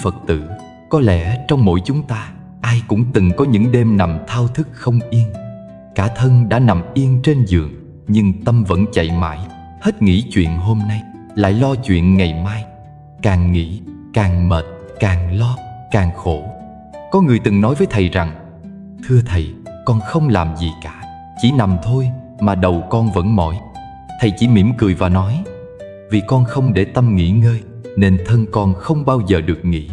Phật tử, có lẽ trong mỗi chúng ta, ai cũng từng có những đêm nằm thao thức không yên. Cả thân đã nằm yên trên giường, nhưng tâm vẫn chạy mãi, hết nghĩ chuyện hôm nay, lại lo chuyện ngày mai. Càng nghĩ, càng mệt, càng lo, càng khổ. Có người từng nói với thầy rằng: "Thưa thầy, con không làm gì cả, chỉ nằm thôi mà đầu con vẫn mỏi." Thầy chỉ mỉm cười và nói: "Vì con không để tâm nghỉ ngơi, nên thân con không bao giờ được nghỉ."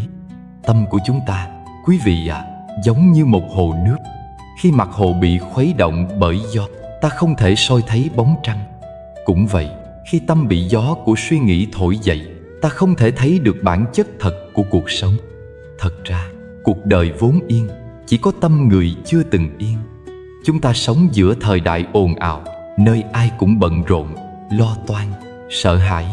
Tâm của chúng ta, quý vị ạ, giống như một hồ nước. Khi mặt hồ bị khuấy động bởi gió, ta không thể soi thấy bóng trăng. Cũng vậy, khi tâm bị gió của suy nghĩ thổi dậy, ta không thể thấy được bản chất thật của cuộc sống. Thật ra, cuộc đời vốn yên, chỉ có tâm người chưa từng yên. Chúng ta sống giữa thời đại ồn ào, nơi ai cũng bận rộn, lo toan, sợ hãi.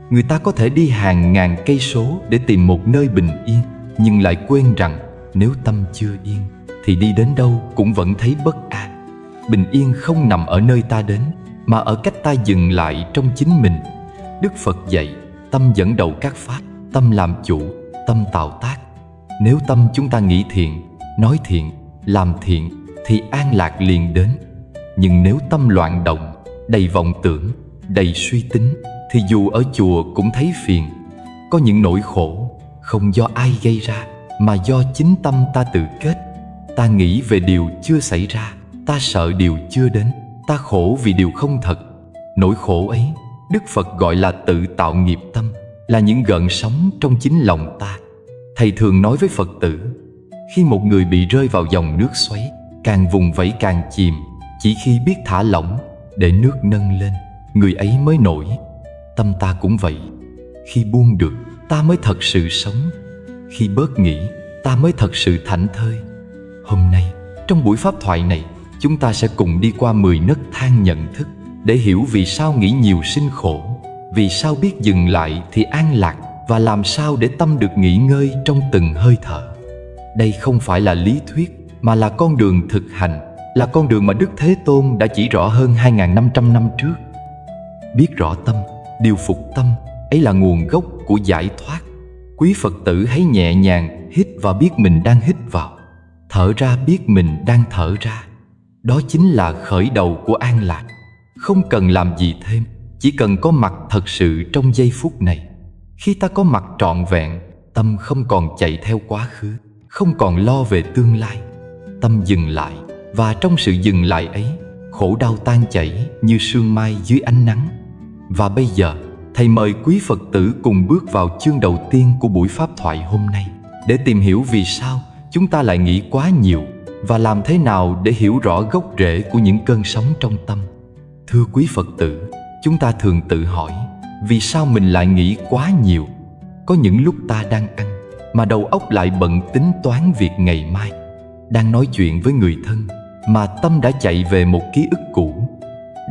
Người ta có thể đi hàng ngàn cây số để tìm một nơi bình yên, nhưng lại quên rằng nếu tâm chưa yên thì đi đến đâu cũng vẫn thấy bất an. Bình yên không nằm ở nơi ta đến, mà ở cách ta dừng lại trong chính mình. Đức Phật dạy, tâm dẫn đầu các pháp, tâm làm chủ, tâm tạo tác. Nếu tâm chúng ta nghĩ thiện, nói thiện, làm thiện, thì an lạc liền đến. Nhưng nếu tâm loạn động, đầy vọng tưởng, đầy suy tính, thì dù ở chùa cũng thấy phiền. Có những nỗi khổ không do ai gây ra, mà do chính tâm ta tự kết. Ta nghĩ về điều chưa xảy ra, ta sợ điều chưa đến, ta khổ vì điều không thật. Nỗi khổ ấy, Đức Phật gọi là tự tạo nghiệp tâm, là những gợn sóng trong chính lòng ta. Thầy thường nói với Phật tử, khi một người bị rơi vào dòng nước xoáy, càng vùng vẫy càng chìm. Chỉ khi biết thả lỏng, để nước nâng lên, người ấy mới nổi. Tâm ta cũng vậy. Khi buông được, ta mới thật sự sống. Khi bớt nghĩ, ta mới thật sự thảnh thơi. Hôm nay, trong buổi pháp thoại này, chúng ta sẽ cùng đi qua 10 nấc thang nhận thức để hiểu vì sao nghĩ nhiều sinh khổ, vì sao biết dừng lại thì an lạc, và làm sao để tâm được nghỉ ngơi trong từng hơi thở. Đây không phải là lý thuyết, mà là con đường thực hành, là con đường mà Đức Thế Tôn đã chỉ rõ hơn 2.500 năm trước. Biết rõ tâm, điều phục tâm, ấy là nguồn gốc của giải thoát. Quý Phật tử hãy nhẹ nhàng hít vào biết mình đang hít vào, thở ra biết mình đang thở ra. Đó chính là khởi đầu của an lạc. Không cần làm gì thêm, chỉ cần có mặt thật sự trong giây phút này. Khi ta có mặt trọn vẹn, tâm không còn chạy theo quá khứ, không còn lo về tương lai. Tâm dừng lại, và trong sự dừng lại ấy, khổ đau tan chảy như sương mai dưới ánh nắng. Và bây giờ, Thầy mời quý Phật tử cùng bước vào chương đầu tiên của buổi pháp thoại hôm nay, để tìm hiểu vì sao chúng ta lại nghĩ quá nhiều, và làm thế nào để hiểu rõ gốc rễ của những cơn sóng trong tâm. Thưa quý Phật tử, chúng ta thường tự hỏi, vì sao mình lại nghĩ quá nhiều? Có những lúc ta đang ăn, mà đầu óc lại bận tính toán việc ngày mai. Đang nói chuyện với người thân, mà tâm đã chạy về một ký ức cũ.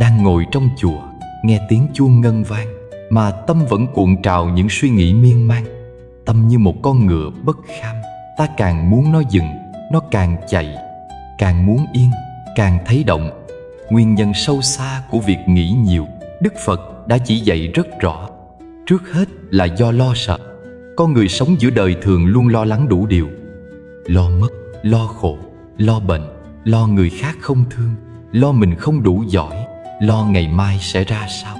Đang ngồi trong chùa, nghe tiếng chuông ngân vang, mà tâm vẫn cuộn trào những suy nghĩ miên man. Tâm như một con ngựa bất kham, ta càng muốn nó dừng, nó càng chạy. Càng muốn yên, càng thấy động. Nguyên nhân sâu xa của việc nghĩ nhiều, Đức Phật đã chỉ dạy rất rõ. Trước hết là do lo sợ. Con người sống giữa đời thường luôn lo lắng đủ điều. Lo mất, lo khổ, lo bệnh, lo người khác không thương, lo mình không đủ giỏi, lo ngày mai sẽ ra sao.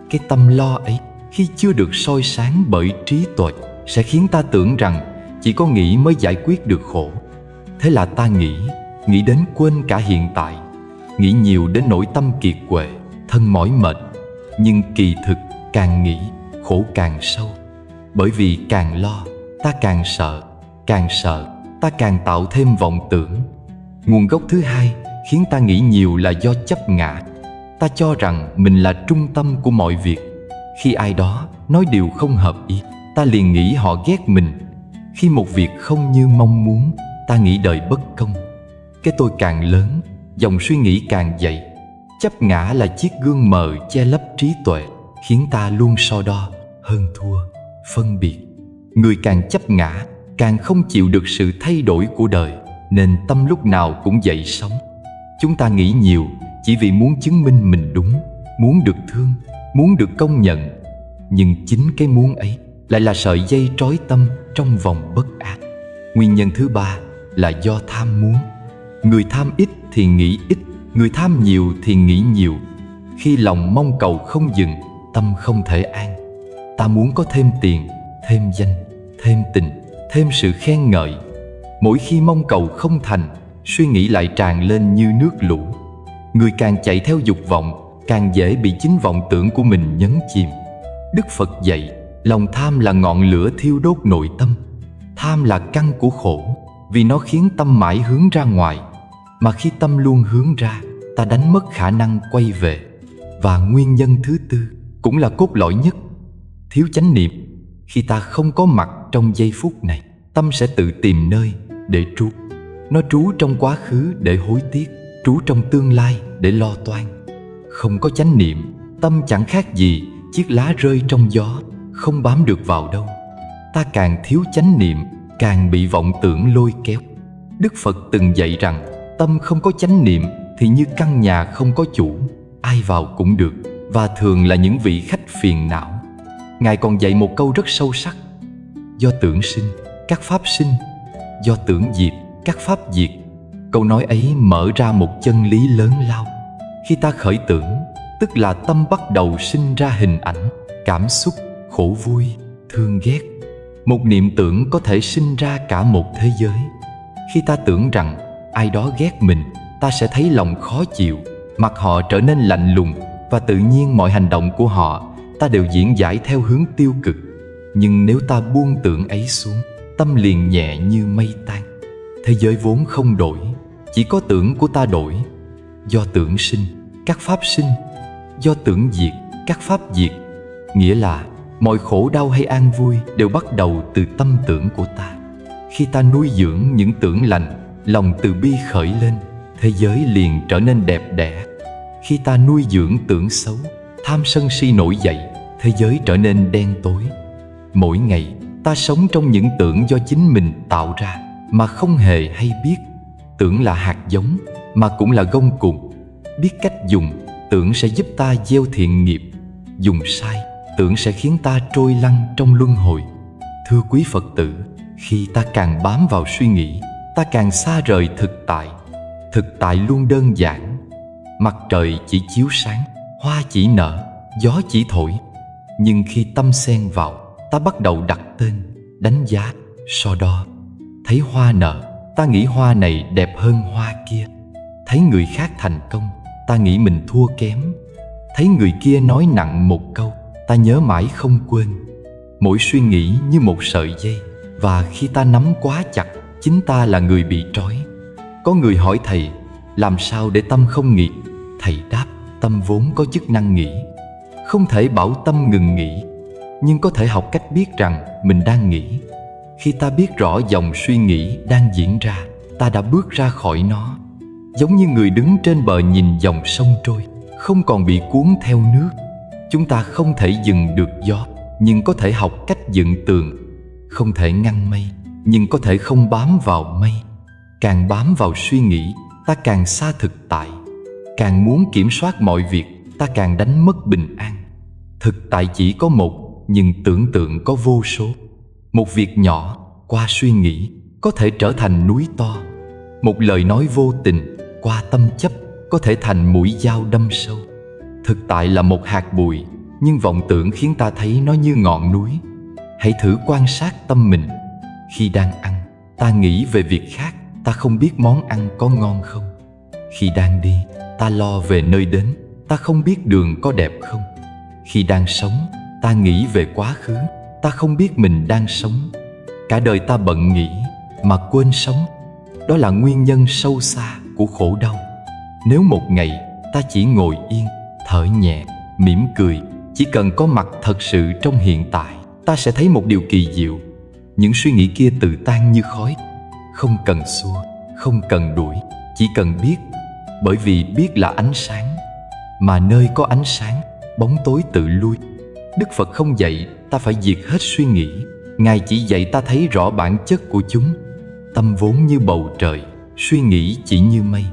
Cái tâm lo ấy, khi chưa được soi sáng bởi trí tuệ, sẽ khiến ta tưởng rằng chỉ có nghĩ mới giải quyết được khổ. Thế là ta nghĩ đến quên cả hiện tại, nghĩ nhiều đến nỗi tâm kiệt quệ, thân mỏi mệt. Nhưng kỳ thực càng nghĩ, khổ càng sâu. Bởi vì càng lo, ta càng sợ ta càng tạo thêm vọng tưởng. Nguồn gốc thứ hai khiến ta nghĩ nhiều là do chấp ngã. Ta cho rằng mình là trung tâm của mọi việc. Khi ai đó nói điều không hợp ý, ta liền nghĩ họ ghét mình. Khi một việc không như mong muốn, ta nghĩ đời bất công. Cái tôi càng lớn, dòng suy nghĩ càng dày. Chấp ngã là chiếc gương mờ che lấp trí tuệ, khiến ta luôn so đo, hơn thua, phân biệt. Người càng chấp ngã, càng không chịu được sự thay đổi của đời, nên tâm lúc nào cũng dậy sóng. Chúng ta nghĩ nhiều chỉ vì muốn chứng minh mình đúng, muốn được thương, muốn được công nhận. Nhưng chính cái muốn ấy lại là sợi dây trói tâm trong vòng bất an. Nguyên nhân thứ ba là do tham muốn. Người tham ít thì nghĩ ít, người tham nhiều thì nghĩ nhiều. Khi lòng mong cầu không dừng, tâm không thể an. Ta muốn có thêm tiền, thêm danh, thêm tình, thêm sự khen ngợi. Mỗi khi mong cầu không thành, suy nghĩ lại tràn lên như nước lũ. Người càng chạy theo dục vọng, càng dễ bị chính vọng tưởng của mình nhấn chìm. Đức Phật dạy, lòng tham là ngọn lửa thiêu đốt nội tâm. Tham là căn của khổ, vì nó khiến tâm mãi hướng ra ngoài. Mà khi tâm luôn hướng ra, ta đánh mất khả năng quay về. Và nguyên nhân thứ tư, cũng là cốt lõi nhất, thiếu chánh niệm. Khi ta không có mặt trong giây phút này, tâm sẽ tự tìm nơi để trú. Nó trú trong quá khứ để hối tiếc, trú trong tương lai để lo toan. Không có chánh niệm, tâm chẳng khác gì chiếc lá rơi trong gió, không bám được vào đâu. Ta càng thiếu chánh niệm, càng bị vọng tưởng lôi kéo. Đức Phật từng dạy rằng, tâm không có chánh niệm thì như căn nhà không có chủ, ai vào cũng được, và thường là những vị khách phiền não. Ngài còn dạy một câu rất sâu sắc: do tưởng sinh, các pháp sinh; do tưởng diệt, các pháp diệt. Câu nói ấy mở ra một chân lý lớn lao. Khi ta khởi tưởng, tức là tâm bắt đầu sinh ra hình ảnh, cảm xúc, khổ vui, thương ghét. Một niệm tưởng có thể sinh ra cả một thế giới. Khi ta tưởng rằng ai đó ghét mình, ta sẽ thấy lòng khó chịu, mặt họ trở nên lạnh lùng, và tự nhiên mọi hành động của họ ta đều diễn giải theo hướng tiêu cực. Nhưng nếu ta buông tưởng ấy xuống, tâm liền nhẹ như mây tan. Thế giới vốn không đổi, chỉ có tưởng của ta đổi. Do tưởng sinh, các pháp sinh; do tưởng diệt, các pháp diệt. Nghĩa là mọi khổ đau hay an vui đều bắt đầu từ tâm tưởng của ta. Khi ta nuôi dưỡng những tưởng lành, lòng từ bi khởi lên, thế giới liền trở nên đẹp đẽ. Khi ta nuôi dưỡng tưởng xấu, tham sân si nổi dậy, thế giới trở nên đen tối. Mỗi ngày ta sống trong những tưởng do chính mình tạo ra mà không hề hay biết. Tưởng là hạt giống mà cũng là gông cùm. Biết cách dùng, tưởng sẽ giúp ta gieo thiện nghiệp. Dùng sai, tưởng sẽ khiến ta trôi lăn trong luân hồi. Thưa quý Phật tử, khi ta càng bám vào suy nghĩ, ta càng xa rời thực tại. Thực tại luôn đơn giản. Mặt trời chỉ chiếu sáng, hoa chỉ nở, gió chỉ thổi. Nhưng khi tâm xen vào, ta bắt đầu đặt tên, đánh giá, so đo. Thấy hoa nở, ta nghĩ hoa này đẹp hơn hoa kia. Thấy người khác thành công, ta nghĩ mình thua kém. Thấy người kia nói nặng một câu, ta nhớ mãi không quên. Mỗi suy nghĩ như một sợi dây, và khi ta nắm quá chặt, chính ta là người bị trói. Có người hỏi thầy, làm sao để tâm không nghĩ? Thầy đáp, tâm vốn có chức năng nghĩ. Không thể bảo tâm ngừng nghĩ, nhưng có thể học cách biết rằng mình đang nghĩ. Khi ta biết rõ dòng suy nghĩ đang diễn ra, ta đã bước ra khỏi nó. Giống như người đứng trên bờ nhìn dòng sông trôi, không còn bị cuốn theo nước. Chúng ta không thể dừng được gió, nhưng có thể học cách dựng tường. Không thể ngăn mây, nhưng có thể không bám vào mây. Càng bám vào suy nghĩ, ta càng xa thực tại. Càng muốn kiểm soát mọi việc, ta càng đánh mất bình an. Thực tại chỉ có một, nhưng tưởng tượng có vô số. Một việc nhỏ, qua suy nghĩ, có thể trở thành núi to. Một lời nói vô tình, qua tâm chấp, có thể thành mũi dao đâm sâu. Thực tại là một hạt bụi, nhưng vọng tưởng khiến ta thấy nó như ngọn núi. Hãy thử quan sát tâm mình. Khi đang ăn, ta nghĩ về việc khác, ta không biết món ăn có ngon không. Khi đang đi, ta lo về nơi đến, ta không biết đường có đẹp không. Khi đang sống, ta nghĩ về quá khứ, ta không biết mình đang sống. Cả đời ta bận nghĩ mà quên sống. Đó là nguyên nhân sâu xa của khổ đau. Nếu một ngày ta chỉ ngồi yên, thở nhẹ, mỉm cười, chỉ cần có mặt thật sự trong hiện tại, ta sẽ thấy một điều kỳ diệu. Những suy nghĩ kia tự tan như khói. Không cần xua, không cần đuổi, chỉ cần biết. Bởi vì biết là ánh sáng, mà nơi có ánh sáng, bóng tối tự lui. Đức Phật không dạy ta phải diệt hết suy nghĩ. Ngài chỉ dạy ta thấy rõ bản chất của chúng. Tâm vốn như bầu trời, suy nghĩ chỉ như mây.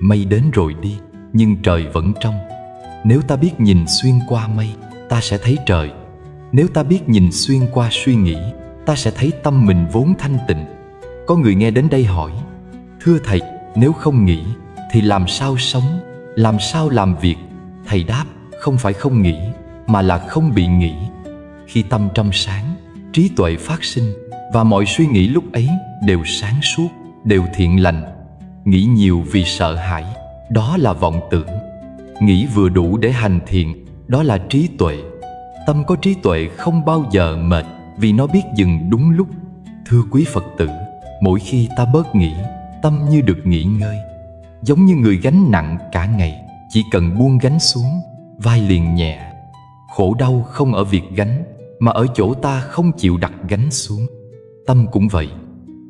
Mây đến rồi đi, nhưng trời vẫn trong. Nếu ta biết nhìn xuyên qua mây, ta sẽ thấy trời. Nếu ta biết nhìn xuyên qua suy nghĩ, ta sẽ thấy tâm mình vốn thanh tịnh. Có người nghe đến đây hỏi: thưa thầy, nếu không nghĩ thì làm sao sống, làm sao làm việc? Thầy đáp: không phải không nghĩ, mà là không bị nghĩ. Khi tâm trong sáng, trí tuệ phát sinh, và mọi suy nghĩ lúc ấy đều sáng suốt, đều thiện lành. Nghĩ nhiều vì sợ hãi, đó là vọng tưởng. Nghĩ vừa đủ để hành thiện, đó là trí tuệ. Tâm có trí tuệ không bao giờ mệt, vì nó biết dừng đúng lúc. Thưa quý Phật tử, mỗi khi ta bớt nghĩ, tâm như được nghỉ ngơi. Giống như người gánh nặng cả ngày, chỉ cần buông gánh xuống, vai liền nhẹ. Khổ đau không ở việc gánh, mà ở chỗ ta không chịu đặt gánh xuống. Tâm cũng vậy,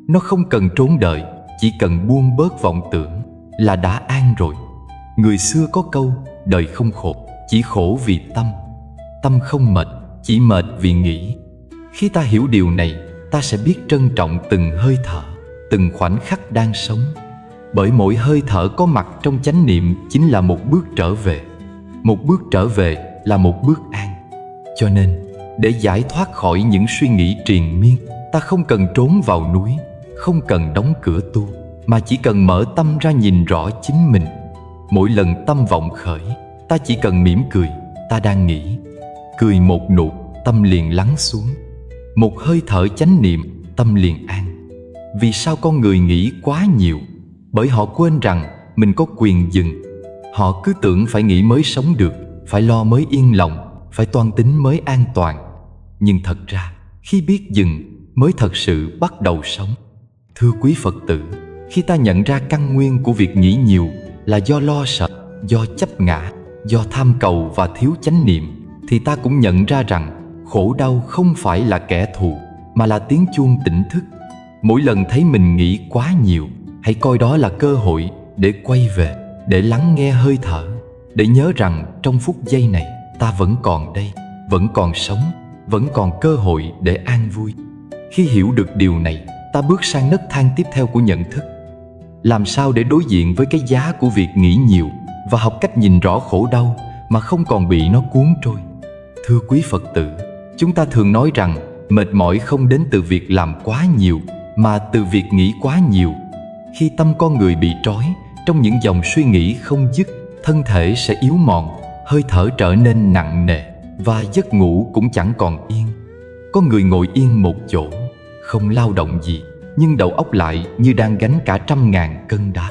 nó không cần trốn đợi, chỉ cần buông bớt vọng tưởng là đã an rồi. Người xưa có câu: đời không khổ, chỉ khổ vì tâm. Tâm không mệt, chỉ mệt vì nghĩ. Khi ta hiểu điều này, ta sẽ biết trân trọng từng hơi thở, từng khoảnh khắc đang sống. Bởi mỗi hơi thở có mặt trong chánh niệm chính là một bước trở về. Một bước trở về là một bước an. Cho nên, để giải thoát khỏi những suy nghĩ triền miên, ta không cần trốn vào núi, không cần đóng cửa tu, mà chỉ cần mở tâm ra nhìn rõ chính mình. Mỗi lần tâm vọng khởi, ta chỉ cần mỉm cười: ta đang nghĩ. Cười một nụ, tâm liền lắng xuống. Một hơi thở chánh niệm, tâm liền an. Vì sao con người nghĩ quá nhiều? Bởi họ quên rằng mình có quyền dừng. Họ cứ tưởng phải nghĩ mới sống được, phải lo mới yên lòng, phải toan tính mới an toàn. Nhưng thật ra, khi biết dừng mới thật sự bắt đầu sống. Thưa quý Phật tử, khi ta nhận ra căn nguyên của việc nghĩ nhiều là do lo sợ, do chấp ngã, do tham cầu và thiếu chánh niệm, thì ta cũng nhận ra rằng khổ đau không phải là kẻ thù, mà là tiếng chuông tỉnh thức. Mỗi lần thấy mình nghĩ quá nhiều, hãy coi đó là cơ hội để quay về, để lắng nghe hơi thở, để nhớ rằng trong phút giây này ta vẫn còn đây, vẫn còn sống, vẫn còn cơ hội để an vui. Khi hiểu được điều này, ta bước sang nấc thang tiếp theo của nhận thức. Làm sao để đối diện với cái giá của việc nghĩ nhiều và học cách nhìn rõ khổ đau mà không còn bị nó cuốn trôi? Thưa quý Phật tử, chúng ta thường nói rằng mệt mỏi không đến từ việc làm quá nhiều, mà từ việc nghĩ quá nhiều. Khi tâm con người bị trói trong những dòng suy nghĩ không dứt, thân thể sẽ yếu mòn, hơi thở trở nên nặng nề, và giấc ngủ cũng chẳng còn yên. Có người ngồi yên một chỗ, không lao động gì, nhưng đầu óc lại như đang gánh cả 100.000 cân đá.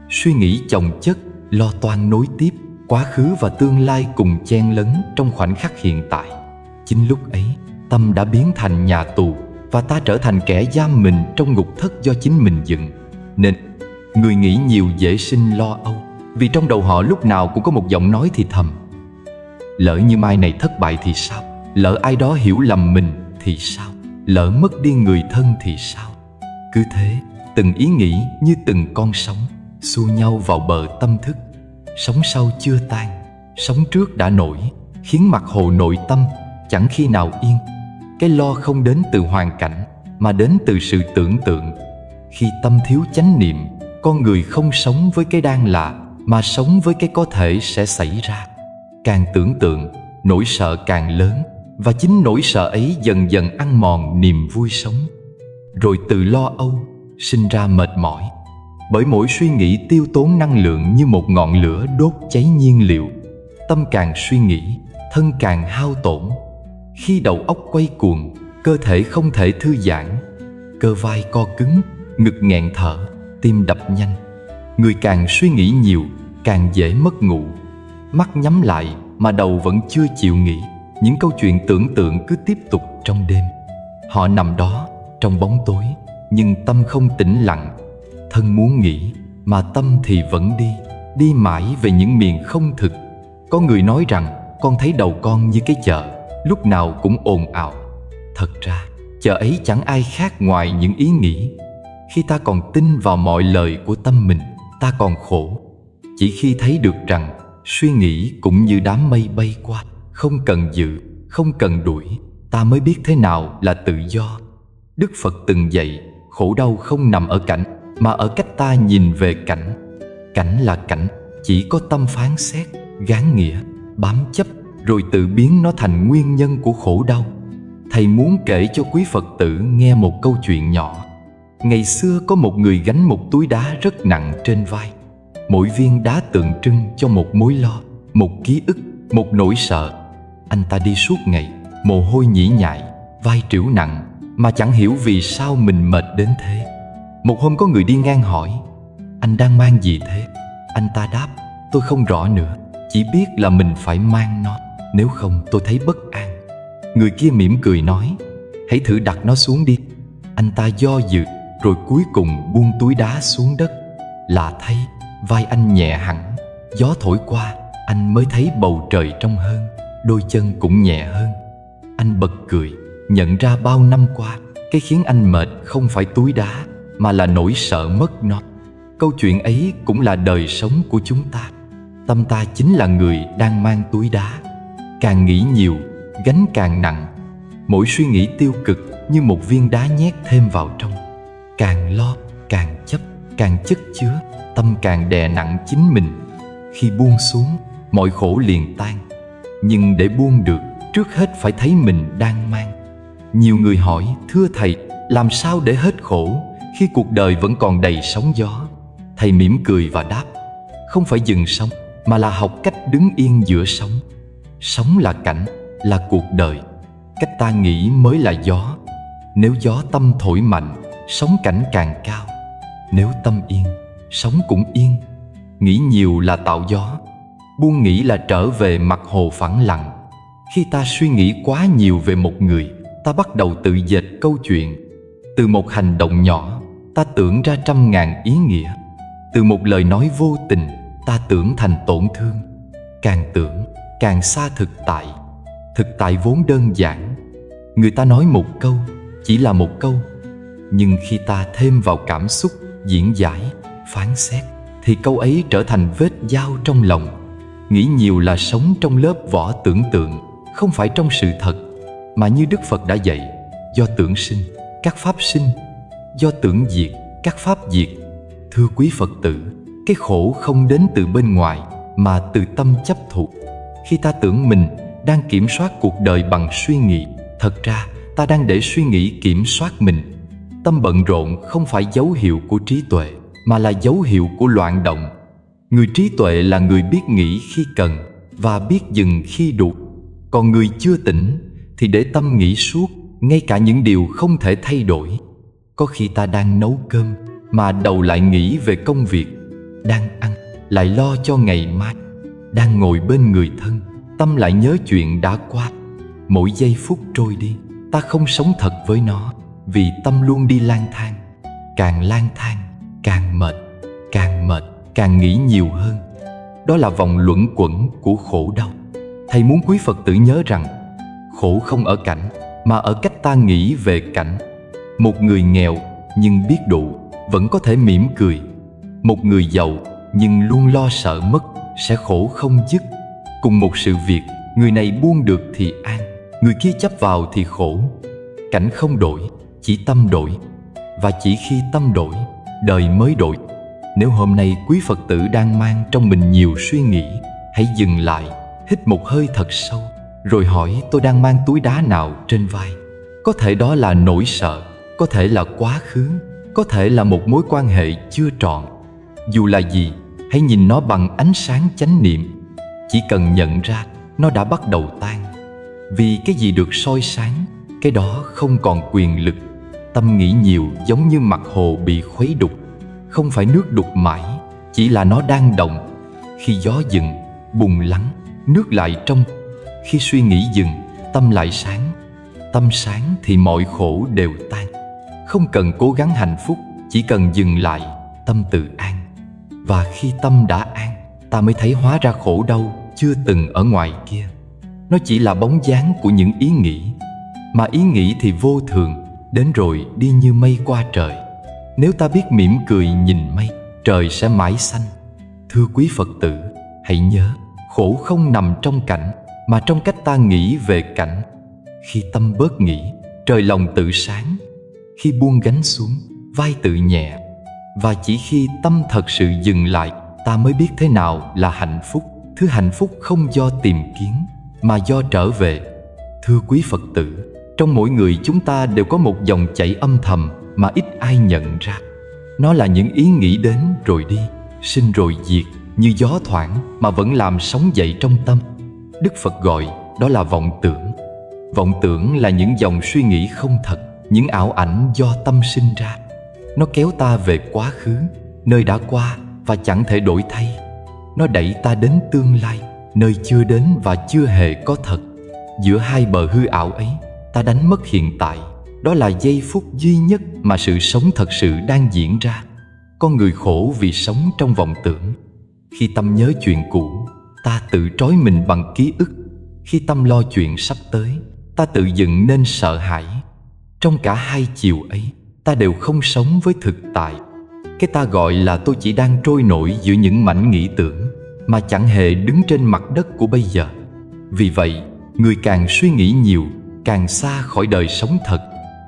Suy nghĩ chồng chất, lo toan nối tiếp, quá khứ và tương lai cùng chen lấn trong khoảnh khắc hiện tại. Chính lúc ấy, tâm đã biến thành nhà tù, và ta trở thành kẻ giam mình trong ngục thất do chính mình dựng. Nên, người nghĩ nhiều dễ sinh lo âu, vì trong đầu họ lúc nào cũng có một giọng nói thì thầm: lỡ như mai này thất bại thì sao? Lỡ ai đó hiểu lầm mình thì sao? Lỡ mất đi người thân thì sao? Cứ thế, từng ý nghĩ như từng con sóng xô nhau vào bờ tâm thức. Sóng sau chưa tan, sóng trước đã nổi, khiến mặt hồ nội tâm chẳng khi nào yên. Cái lo không đến từ hoàn cảnh, mà đến từ sự tưởng tượng. Khi tâm thiếu chánh niệm, con người không sống với cái đang là, mà sống với cái có thể sẽ xảy ra. Càng tưởng tượng, nỗi sợ càng lớn, và chính nỗi sợ ấy dần dần ăn mòn niềm vui sống. Rồi từ lo âu sinh ra mệt mỏi, bởi mỗi suy nghĩ tiêu tốn năng lượng như một ngọn lửa đốt cháy nhiên liệu. Tâm càng suy nghĩ, thân càng hao tổn. Khi đầu óc quay cuồng, cơ thể không thể thư giãn. Cơ vai co cứng, ngực nghẹn thở, tim đập nhanh. Người càng suy nghĩ nhiều, càng dễ mất ngủ. Mắt nhắm lại mà đầu vẫn chưa chịu nghỉ. Những câu chuyện tưởng tượng cứ tiếp tục trong đêm. Họ nằm đó trong bóng tối, nhưng tâm không tĩnh lặng. Thân muốn nghỉ, mà tâm thì vẫn đi mãi về những miền không thực. Có người nói rằng con thấy đầu con như cái chợ, lúc nào cũng ồn ào. Thật ra, chợ ấy chẳng ai khác ngoài những ý nghĩ. Khi ta còn tin vào mọi lời của tâm mình, ta còn khổ. Chỉ khi thấy được rằng suy nghĩ cũng như đám mây bay qua, không cần giữ, không cần đuổi, ta mới biết thế nào là tự do. Đức Phật từng dạy, khổ đau không nằm ở cảnh, mà ở cách ta nhìn về cảnh. Cảnh là cảnh, chỉ có tâm phán xét, gán nghĩa, bám chấp, rồi tự biến nó thành nguyên nhân của khổ đau. Thầy muốn kể cho quý Phật tử nghe một câu chuyện nhỏ. Ngày xưa có một người gánh một túi đá rất nặng trên vai. Mỗi viên đá tượng trưng cho một mối lo, một ký ức, một nỗi sợ. Anh ta đi suốt ngày, mồ hôi nhễ nhại, vai trĩu nặng, mà chẳng hiểu vì sao mình mệt đến thế. Một hôm có người đi ngang hỏi: "Anh đang mang gì thế?" Anh ta đáp: "Tôi không rõ nữa, chỉ biết là mình phải mang nó, nếu không tôi thấy bất an." Người kia mỉm cười nói: "Hãy thử đặt nó xuống đi." Anh ta do dự, rồi cuối cùng buông túi đá xuống đất. Lạ thay, vai anh nhẹ hẳn. Gió thổi qua, anh mới thấy bầu trời trong hơn, đôi chân cũng nhẹ hơn. Anh bật cười, nhận ra bao năm qua, cái khiến anh mệt không phải túi đá, mà là nỗi sợ mất nó. Câu chuyện ấy cũng là đời sống của chúng ta. Tâm ta chính là người đang mang túi đá. Càng nghĩ nhiều, gánh càng nặng. Mỗi suy nghĩ tiêu cực như một viên đá nhét thêm vào trong. Càng lo, càng chấp, càng chất chứa, tâm càng đè nặng chính mình. Khi buông xuống, mọi khổ liền tan. Nhưng để buông được, trước hết phải thấy mình đang mang. Nhiều người hỏi: "Thưa thầy, làm sao để hết khổ khi cuộc đời vẫn còn đầy sóng gió?" Thầy mỉm cười và đáp: "Không phải dừng sống, mà là học cách đứng yên giữa sóng. Sóng là cảnh, là cuộc đời. Cách ta nghĩ mới là gió. Nếu gió tâm thổi mạnh, sóng cảnh càng cao. Nếu tâm yên, sóng cũng yên. Nghĩ nhiều là tạo gió, buông nghĩ là trở về mặt hồ phẳng lặng." Khi ta suy nghĩ quá nhiều về một người, ta bắt đầu tự dệt câu chuyện. Từ một hành động nhỏ, ta tưởng ra trăm ngàn ý nghĩa. Từ một lời nói vô tình, ta tưởng thành tổn thương. Càng tưởng, càng xa thực tại. Thực tại vốn đơn giản. Người ta nói một câu, chỉ là một câu. Nhưng khi ta thêm vào cảm xúc, diễn giải, phán xét, thì câu ấy trở thành vết dao trong lòng. Nghĩ nhiều là sống trong lớp vỏ tưởng tượng, không phải trong sự thật. Mà như Đức Phật đã dạy: do tưởng sinh, các pháp sinh; do tưởng diệt, các pháp diệt. Thưa quý Phật tử, cái khổ không đến từ bên ngoài, mà từ tâm chấp thụ. Khi ta tưởng mình đang kiểm soát cuộc đời bằng suy nghĩ, thật ra ta đang để suy nghĩ kiểm soát mình. Tâm bận rộn không phải dấu hiệu của trí tuệ, mà là dấu hiệu của loạn động. Người trí tuệ là người biết nghĩ khi cần và biết dừng khi đủ. Còn người chưa tỉnh thì để tâm nghĩ suốt, ngay cả những điều không thể thay đổi. Có khi ta đang nấu cơm mà đầu lại nghĩ về công việc, đang ăn lại lo cho ngày mai, đang ngồi bên người thân, tâm lại nhớ chuyện đã qua. Mỗi giây phút trôi đi, ta không sống thật với nó, vì tâm luôn đi lang thang. Càng lang thang, càng mệt, càng mệt, càng nghĩ nhiều hơn. Đó là vòng luẩn quẩn của khổ đau. Thầy muốn quý Phật tử nhớ rằng, khổ không ở cảnh, mà ở cách ta nghĩ về cảnh. Một người nghèo nhưng biết đủ, vẫn có thể mỉm cười. Một người giàu nhưng luôn lo sợ mất, sẽ khổ không dứt. Cùng một sự việc, người này buông được thì an, người kia chấp vào thì khổ. Cảnh không đổi, chỉ tâm đổi. Và chỉ khi tâm đổi, đời mới đổi. Nếu hôm nay quý Phật tử đang mang trong mình nhiều suy nghĩ, hãy dừng lại, hít một hơi thật sâu, rồi hỏi: tôi đang mang túi đá nào trên vai? Có thể đó là nỗi sợ, có thể là quá khứ, có thể là một mối quan hệ chưa trọn. Dù là gì, hãy nhìn nó bằng ánh sáng chánh niệm. Chỉ cần nhận ra, nó đã bắt đầu tan. Vì cái gì được soi sáng, cái đó không còn quyền lực. Tâm nghĩ nhiều giống như mặt hồ bị khuấy đục. Không phải nước đục mãi, chỉ là nó đang động. Khi gió dừng, bùn lắng, nước lại trong. Khi suy nghĩ dừng, tâm lại sáng. Tâm sáng thì mọi khổ đều tan. Không cần cố gắng hạnh phúc, chỉ cần dừng lại, tâm tự an. Và khi tâm đã an, ta mới thấy hóa ra khổ đau chưa từng ở ngoài kia. Nó chỉ là bóng dáng của những ý nghĩ. Mà ý nghĩ thì vô thường, đến rồi đi như mây qua trời. Nếu ta biết mỉm cười nhìn mây, trời sẽ mãi xanh. Thưa quý Phật tử, hãy nhớ, khổ không nằm trong cảnh, mà trong cách ta nghĩ về cảnh. Khi tâm bớt nghĩ, trời lòng tự sáng. Khi buông gánh xuống, vai tự nhẹ. Và chỉ khi tâm thật sự dừng lại, ta mới biết thế nào là hạnh phúc. Thứ hạnh phúc không do tìm kiếm, mà do trở về. Thưa quý Phật tử, trong mỗi người chúng ta đều có một dòng chảy âm thầm mà ít ai nhận ra. Nó là những ý nghĩ đến rồi đi, sinh rồi diệt, như gió thoảng mà vẫn làm sống dậy trong tâm. Đức Phật gọi đó là vọng tưởng. Vọng tưởng là những dòng suy nghĩ không thật, những ảo ảnh do tâm sinh ra. Nó kéo ta về quá khứ, nơi đã qua và chẳng thể đổi thay. Nó đẩy ta đến tương lai, nơi chưa đến và chưa hề có thật. Giữa hai bờ hư ảo ấy, ta đánh mất hiện tại. Đó là giây phút duy nhất mà sự sống thật sự đang diễn ra. Con người khổ vì sống trong vọng tưởng. Khi tâm nhớ chuyện cũ, ta tự trói mình bằng ký ức. Khi tâm lo chuyện sắp tới, ta tự dựng nên sợ hãi. Trong cả hai chiều ấy, ta đều không sống với thực tại. Cái ta gọi là tôi chỉ đang trôi nổi giữa những mảnh nghĩ tưởng, mà chẳng hề đứng trên mặt đất của bây giờ. Vì vậy, người càng suy nghĩ nhiều, càng xa khỏi đời sống thật.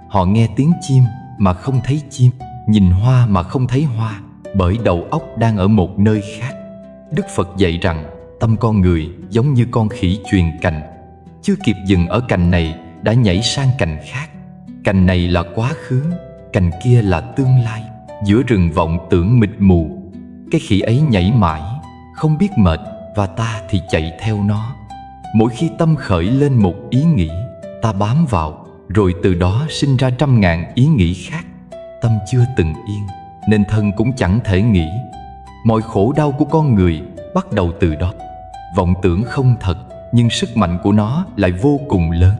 Họ nghe tiếng chim mà không thấy chim, nhìn hoa mà không thấy hoa, bởi đầu óc đang ở một nơi khác. Đức Phật dạy rằng tâm con người giống như con khỉ chuyền cành, chưa kịp dừng ở cành này đã nhảy sang cành khác. Cành này là quá khứ, cành kia là tương lai. Giữa rừng vọng tưởng mịt mù, cái khỉ ấy nhảy mãi, không biết mệt, và ta thì chạy theo nó. Mỗi khi tâm khởi lên một ý nghĩ, ta bám vào, rồi từ đó sinh ra trăm ngàn ý nghĩ khác. Tâm chưa từng yên, nên thân cũng chẳng thể nghỉ. Mọi khổ đau của con người bắt đầu từ đó. Vọng tưởng không thật, nhưng sức mạnh của nó lại vô cùng lớn.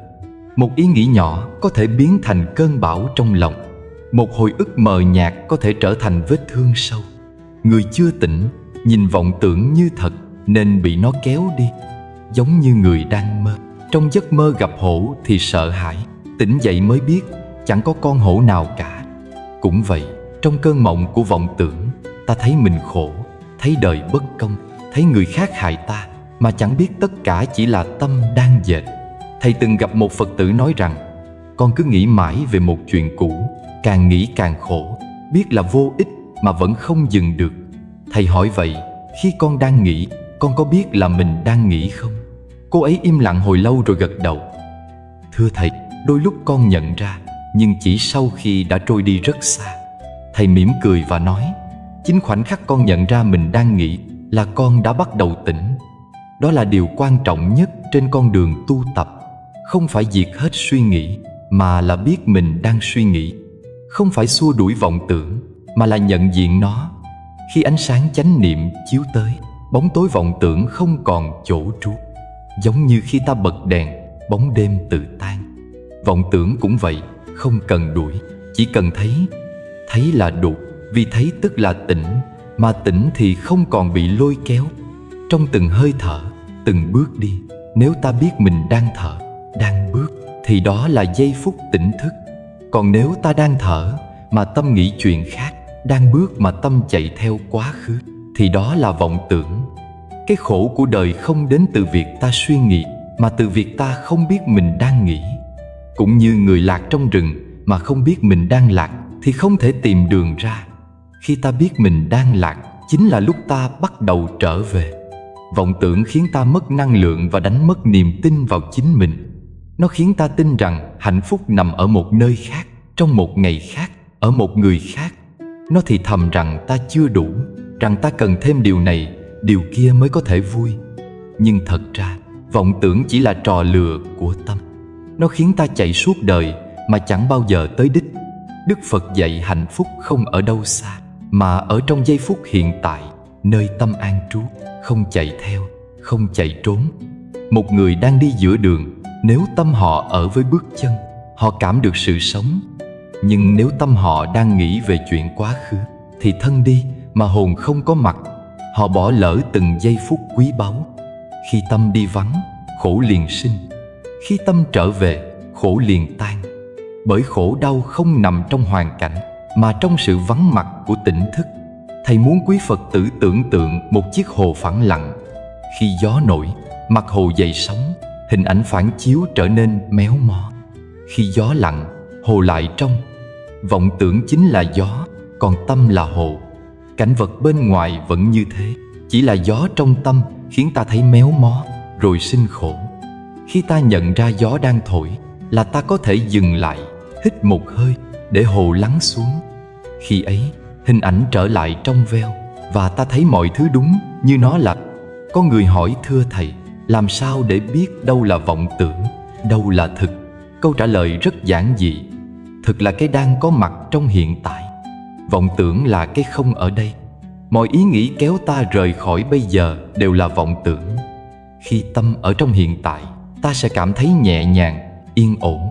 Một ý nghĩ nhỏ có thể biến thành cơn bão trong lòng. Một hồi ức mờ nhạt có thể trở thành vết thương sâu. Người chưa tỉnh nhìn vọng tưởng như thật nên bị nó kéo đi. Giống như người đang mơ, trong giấc mơ gặp hổ thì sợ hãi, tỉnh dậy mới biết chẳng có con hổ nào cả. Cũng vậy, trong cơn mộng của vọng tưởng, ta thấy mình khổ, thấy đời bất công, thấy người khác hại ta, mà chẳng biết tất cả chỉ là tâm đang dệt. Thầy từng gặp một Phật tử nói rằng, con cứ nghĩ mãi về một chuyện cũ, càng nghĩ càng khổ, biết là vô ích mà vẫn không dừng được. Thầy hỏi vậy, khi con đang nghĩ, con có biết là mình đang nghĩ không? Cô ấy im lặng hồi lâu rồi gật đầu. Thưa thầy, đôi lúc con nhận ra, nhưng chỉ sau khi đã trôi đi rất xa. Thầy mỉm cười và nói, chính khoảnh khắc con nhận ra mình đang nghĩ là con đã bắt đầu tỉnh. Đó là điều quan trọng nhất trên con đường tu tập. Không phải diệt hết suy nghĩ, mà là biết mình đang suy nghĩ. Không phải xua đuổi vọng tưởng, mà là nhận diện nó. Khi ánh sáng chánh niệm chiếu tới, bóng tối vọng tưởng không còn chỗ trú. Giống như khi ta bật đèn, bóng đêm tự tan. Vọng tưởng cũng vậy, không cần đuổi, chỉ cần thấy. Thấy là đủ, vì thấy tức là tỉnh, mà tỉnh thì không còn bị lôi kéo. Trong từng hơi thở, từng bước đi, nếu ta biết mình đang thở, đang bước, thì đó là giây phút tỉnh thức. Còn nếu ta đang thở mà tâm nghĩ chuyện khác, đang bước mà tâm chạy theo quá khứ, thì đó là vọng tưởng. Cái khổ của đời không đến từ việc ta suy nghĩ, mà từ việc ta không biết mình đang nghĩ. Cũng như người lạc trong rừng mà không biết mình đang lạc thì không thể tìm đường ra. Khi ta biết mình đang lạc, chính là lúc ta bắt đầu trở về. Vọng tưởng khiến ta mất năng lượng và đánh mất niềm tin vào chính mình. Nó khiến ta tin rằng hạnh phúc nằm ở một nơi khác, trong một ngày khác, ở một người khác. Nó thì thầm rằng ta chưa đủ, rằng ta cần thêm điều này, điều kia mới có thể vui. Nhưng thật ra, vọng tưởng chỉ là trò lừa của tâm. Nó khiến ta chạy suốt đời mà chẳng bao giờ tới đích. Đức Phật dạy hạnh phúc không ở đâu xa, mà ở trong giây phút hiện tại, nơi tâm an trú, không chạy theo, không chạy trốn. Một người đang đi giữa đường, nếu tâm họ ở với bước chân, họ cảm được sự sống. Nhưng nếu tâm họ đang nghĩ về chuyện quá khứ, thì thân đi mà hồn không có mặt. Họ bỏ lỡ từng giây phút quý báu. Khi tâm đi vắng, khổ liền sinh. Khi tâm trở về, khổ liền tan. Bởi khổ đau không nằm trong hoàn cảnh, mà trong sự vắng mặt của tỉnh thức. Thầy muốn quý Phật tử tưởng tượng một chiếc hồ phẳng lặng. Khi gió nổi, mặt hồ dậy sóng, hình ảnh phản chiếu trở nên méo mó. Khi gió lặng, hồ lại trong. Vọng tưởng chính là gió, còn tâm là hồ. Cảnh vật bên ngoài vẫn như thế, chỉ là gió trong tâm khiến ta thấy méo mó, rồi sinh khổ. Khi ta nhận ra gió đang thổi là ta có thể dừng lại, hít một hơi để hồ lắng xuống. Khi ấy, hình ảnh trở lại trong veo và ta thấy mọi thứ đúng như nó là. Có người hỏi: thưa thầy, làm sao để biết đâu là vọng tưởng, đâu là thực? Câu trả lời rất giản dị. Thực là cái đang có mặt trong hiện tại. Vọng tưởng là cái không ở đây. Mọi ý nghĩ kéo ta rời khỏi bây giờ đều là vọng tưởng. Khi tâm ở trong hiện tại, ta sẽ cảm thấy nhẹ nhàng, yên ổn.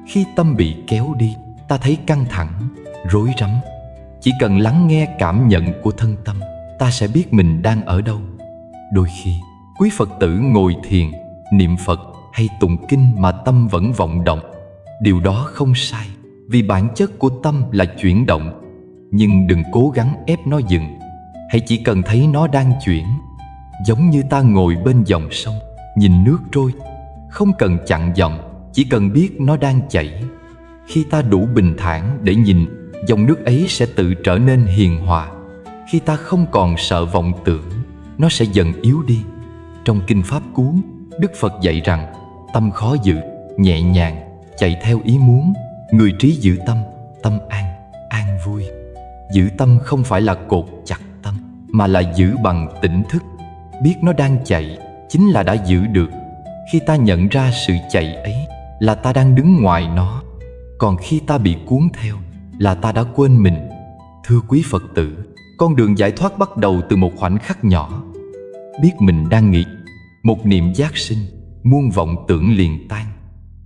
Khi tâm bị kéo đi, ta thấy căng thẳng, rối rắm. Chỉ cần lắng nghe cảm nhận của thân tâm, ta sẽ biết mình đang ở đâu. Đôi khi, quý Phật tử ngồi thiền, niệm Phật hay tụng kinh mà tâm vẫn vọng động. Điều đó không sai, vì bản chất của tâm là chuyển động. Nhưng đừng cố gắng ép nó dừng. Hãy chỉ cần thấy nó đang chuyển. Giống như ta ngồi bên dòng sông, nhìn nước trôi. Không cần chặn dòng, chỉ cần biết nó đang chảy. Khi ta đủ bình thản để nhìn, dòng nước ấy sẽ tự trở nên hiền hòa. Khi ta không còn sợ vọng tưởng, nó sẽ dần yếu đi. Trong Kinh Pháp Cú, Đức Phật dạy rằng tâm khó giữ, nhẹ nhàng, chạy theo ý muốn. Người trí giữ tâm, tâm an, an vui. Giữ tâm không phải là cột chặt tâm, mà là giữ bằng tỉnh thức. Biết nó đang chạy chính là đã giữ được. Khi ta nhận ra sự chạy ấy là ta đang đứng ngoài nó. Còn khi ta bị cuốn theo là ta đã quên mình. Thưa quý Phật tử, con đường giải thoát bắt đầu từ một khoảnh khắc nhỏ. Biết mình đang nghĩ, một niệm giác sinh, muôn vọng tưởng liền tan.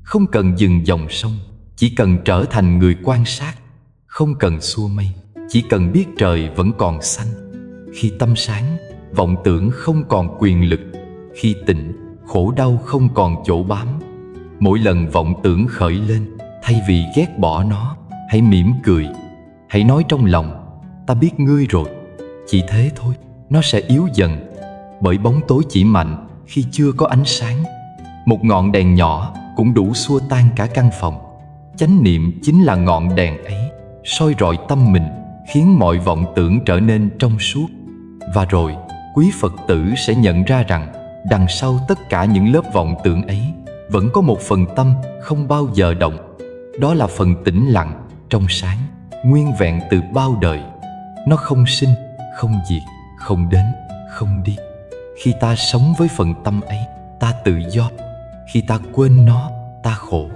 Không cần dừng dòng sông, chỉ cần trở thành người quan sát. Không cần xua mây, chỉ cần biết trời vẫn còn xanh. Khi tâm sáng, vọng tưởng không còn quyền lực. Khi tịnh, khổ đau không còn chỗ bám. Mỗi lần vọng tưởng khởi lên, thay vì ghét bỏ nó, hãy mỉm cười. Hãy nói trong lòng: ta biết ngươi rồi. Chỉ thế thôi, nó sẽ yếu dần. Bởi bóng tối chỉ mạnh khi chưa có ánh sáng. Một ngọn đèn nhỏ cũng đủ xua tan cả căn phòng. Chánh niệm chính là ngọn đèn ấy, soi rọi tâm mình, khiến mọi vọng tưởng trở nên trong suốt. Và rồi, quý Phật tử sẽ nhận ra rằng đằng sau tất cả những lớp vọng tưởng ấy vẫn có một phần tâm không bao giờ động. Đó là phần tĩnh lặng, trong sáng, nguyên vẹn từ bao đời. Nó không sinh, không diệt, không đến, không đi. Khi ta sống với phần tâm ấy, ta tự do. Khi ta quên nó, ta khổ.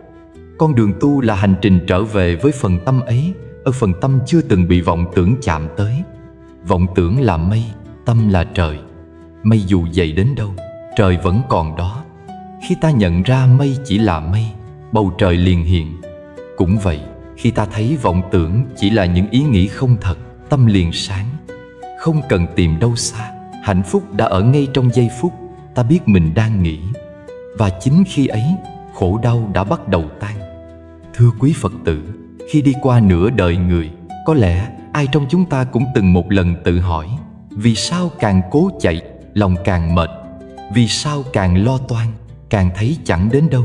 Con đường tu là hành trình trở về với phần tâm ấy, ở phần tâm chưa từng bị vọng tưởng chạm tới. Vọng tưởng là mây, tâm là trời. Mây dù dày đến đâu, trời vẫn còn đó. Khi ta nhận ra mây chỉ là mây, bầu trời liền hiện. Cũng vậy, khi ta thấy vọng tưởng chỉ là những ý nghĩ không thật, tâm liền sáng. Không cần tìm đâu xa, hạnh phúc đã ở ngay trong giây phút ta biết mình đang nghĩ. Và chính khi ấy, khổ đau đã bắt đầu tan. Thưa quý Phật tử, khi đi qua nửa đời người, có lẽ ai trong chúng ta cũng từng một lần tự hỏi: vì sao càng cố chạy, lòng càng mệt? Vì sao càng lo toan, càng thấy chẳng đến đâu?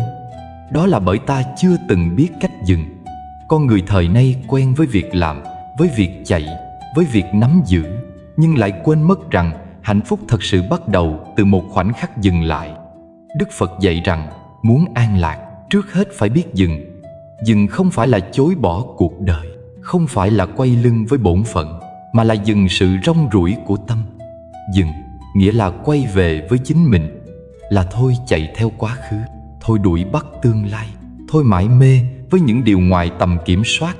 Đó là bởi ta chưa từng biết cách dừng. Con người thời nay quen với việc làm, với việc chạy, với việc nắm giữ, nhưng lại quên mất rằng hạnh phúc thật sự bắt đầu từ một khoảnh khắc dừng lại. Đức Phật dạy rằng muốn an lạc, trước hết phải biết dừng. Dừng không phải là chối bỏ cuộc đời, không phải là quay lưng với bổn phận, mà là dừng sự rong ruổi của tâm. Dừng nghĩa là quay về với chính mình, là thôi chạy theo quá khứ, thôi đuổi bắt tương lai, thôi mải mê với những điều ngoài tầm kiểm soát.